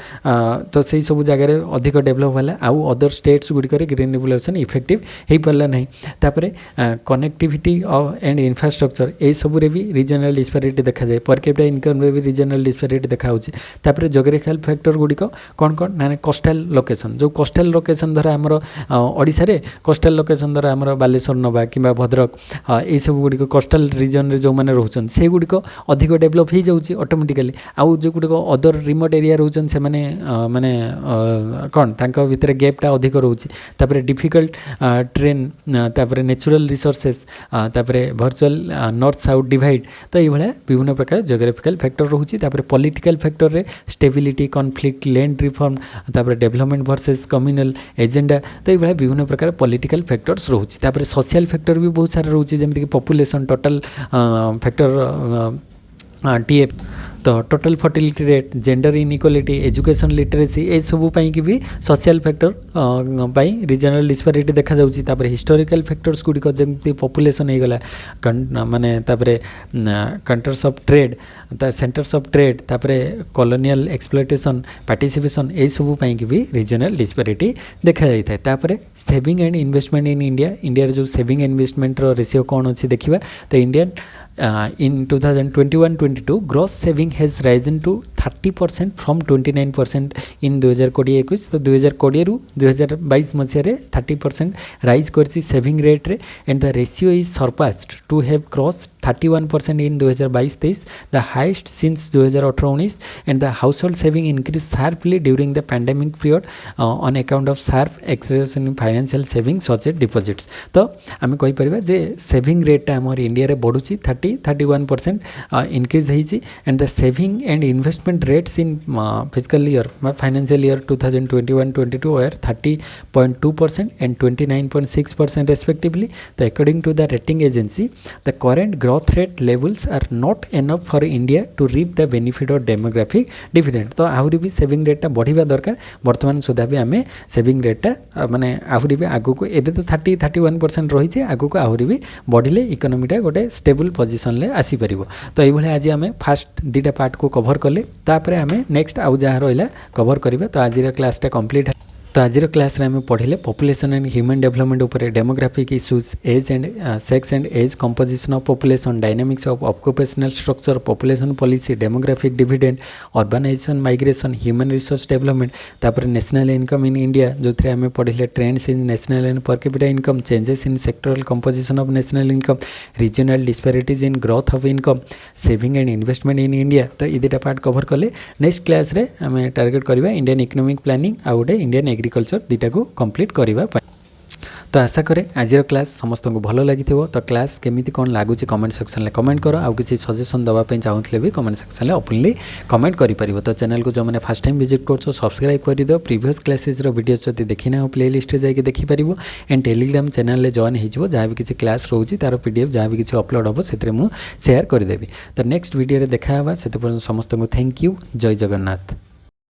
[SPEAKER 2] तो सही सब जगह अधिक डेवलप है आउ अदर स्टेट्स गुड़िक ग्रीन रिवोल्यूशन इफेक्टिव हो पारा ना तापर कनेक्टिविटी एंड इंफ्रास्ट्रक्चर ये सब भी रीजनल डिस्पारिटी देखा जाए पर कैपिटा इनकम रे भी रीजनल डिस्पारिटी देखा तापर जियोग्राफिकल फैक्टर गुड़िक कौन कौन ना कोस्टल लोकेशन जो कोस्टल लोकेशन धर आमर ओडिशा रे कोस्टल लोकेशन धर आमर बालेश्वर नवा कि भद्रक ये सब गुड़िक कोस्टल रीजन रे जो मैंने रोचन से गुड़िक अधिक डेवलप हो जाऊँगी ऑटोमेटिकली आउ जो गुड़िक अदर रिमोट एरिया रोचन से माने कौन तांका भितर गैपटा अधिक रोचे तापर डिफिकल्ट ट्रेन तापर नेचुरल रिसोर्सेस तापर वर्चुअल नॉर्थ साउथ डिवाइड तो ये भाया विभिन्न प्रकार जियोग्राफिकल फैक्टर रोचे तापर पॉलिटिकल फैक्टर रे स्टेबिलिटी कॉन्फ्लिक्ट लैंड रिफॉर्म तापर डेवलपमेंट वर्सेस कम्युनल एजेंडा तो ये भाया विभिन्न प्रकार पॉलिटिकल फैक्टर्स रोचे तापर सोशल फैक्टर भी बहुत सारा रोचे जमती कि पॉपुलेशन टोटल फैक्टर टीएफ तो total fertility rate gender inequality education literacy ये सब की भी सोशल फैक्टर रीजनल डिस्पारिटी देखा जाउछि तापर हिस्टोरिकल फैक्टर्स गुड़िक जमती पॉपुलेशन हो गला माने तापर countries of trade centres of trade तापर कॉलोनियल एक्सप्लॉयटेशन पार्टिसिपेशन ये सब की भी रीजनल डिस्पारिटी देखा जाए तापर saving and investment in India जो सेविंग इन्वेस्टमेंट रेशियो कौन अच्छी देखा तो Indian in 2021-22 gross saving has risen to 30% from 29% in 2021 तो 2020 रु 2022 मसीह 30% राइज करसी सेविंग रेट रे and the ratio is surpassed to have cross 31% in 2022-23 the highest since 2018-19 and the household saving increase sharply during the pandemic period on account of sharp acceleration in financial saving such as deposits तो आम कहीपर जे saving रेटा आम India रे बढ़ुची 31% increase ହେଇଛି and the saving and investment rates in fiscal year financial year 2021-22 were 30.2% and 29.6% respectively. So according to the rating agency, the current growth rate levels are not enough for India to reap the benefit of demographic dividend. तो आहुरी भी saving रेटा बढ़िया दरकार वर्तमान सुधा भी आम saving रेटा माने आहुरी भी आगु को एबे तो 30-31% रही आगु को आहुरी भी बढ़िले इकोनॉमीटा गोटे स्टेबल पोजिशन ले आसी परिबो तो ये भाई आज आम फास्ट दुटा पार्ट को कवर कले तापर आम नेक्स्ट आउ जहाँ रहा कवर करिबा तो आज क्लासटा कंप्लीट तो आज क्लास आम पढ़ले पॉपुलेशन एंड ह्यूमन डेवलपमेंट उपर demographic issues age and sex and age composition of population dynamics of occupational structure population policy demographic dividend urbanisation migration human resource development तापर नेशनल इनकम इन इंडिया जो थे आम पढ़ले trends in national and per capita income changes in sectoral composition of national income regional disparities in growth of income saving and investment in India तो ये दुटा part cover कले next class रे आम टार्गेट करवा इंडियन इकोनॉमिक प्लानिंग आउ गोटे Indian agriculture दुटा को कंप्लीट करवा।
[SPEAKER 1] तो आशा करे आज क्लास समस्त को भल लगी तो क्लास केमिति कौन लगुच कमेंट सेक्शन में कमेंट कर आउ किसी सजेशन देवाई चाहूले भी कमेंट सेक्शन में ओपनली कमेंट करें। तो चैनल को जो मैंने फर्स्ट टाइम विजिट कर सब्सक्राइब कर दियो। प्रीवियस क्लासेस वीडियो जब देखी ना प्ले लिस्ट जाकि देखिपर एंड टेलीग्राम चैनल में जॉइन हो जहाँ भी किसी क्लास रोचे तार पीडीएफ जहाँ भी किसी अपलोड हम से शेयर करदेवी। तो नेक्स्ट वीडियो देखा से समस्त को थैंक यू। जय जगन्नाथ।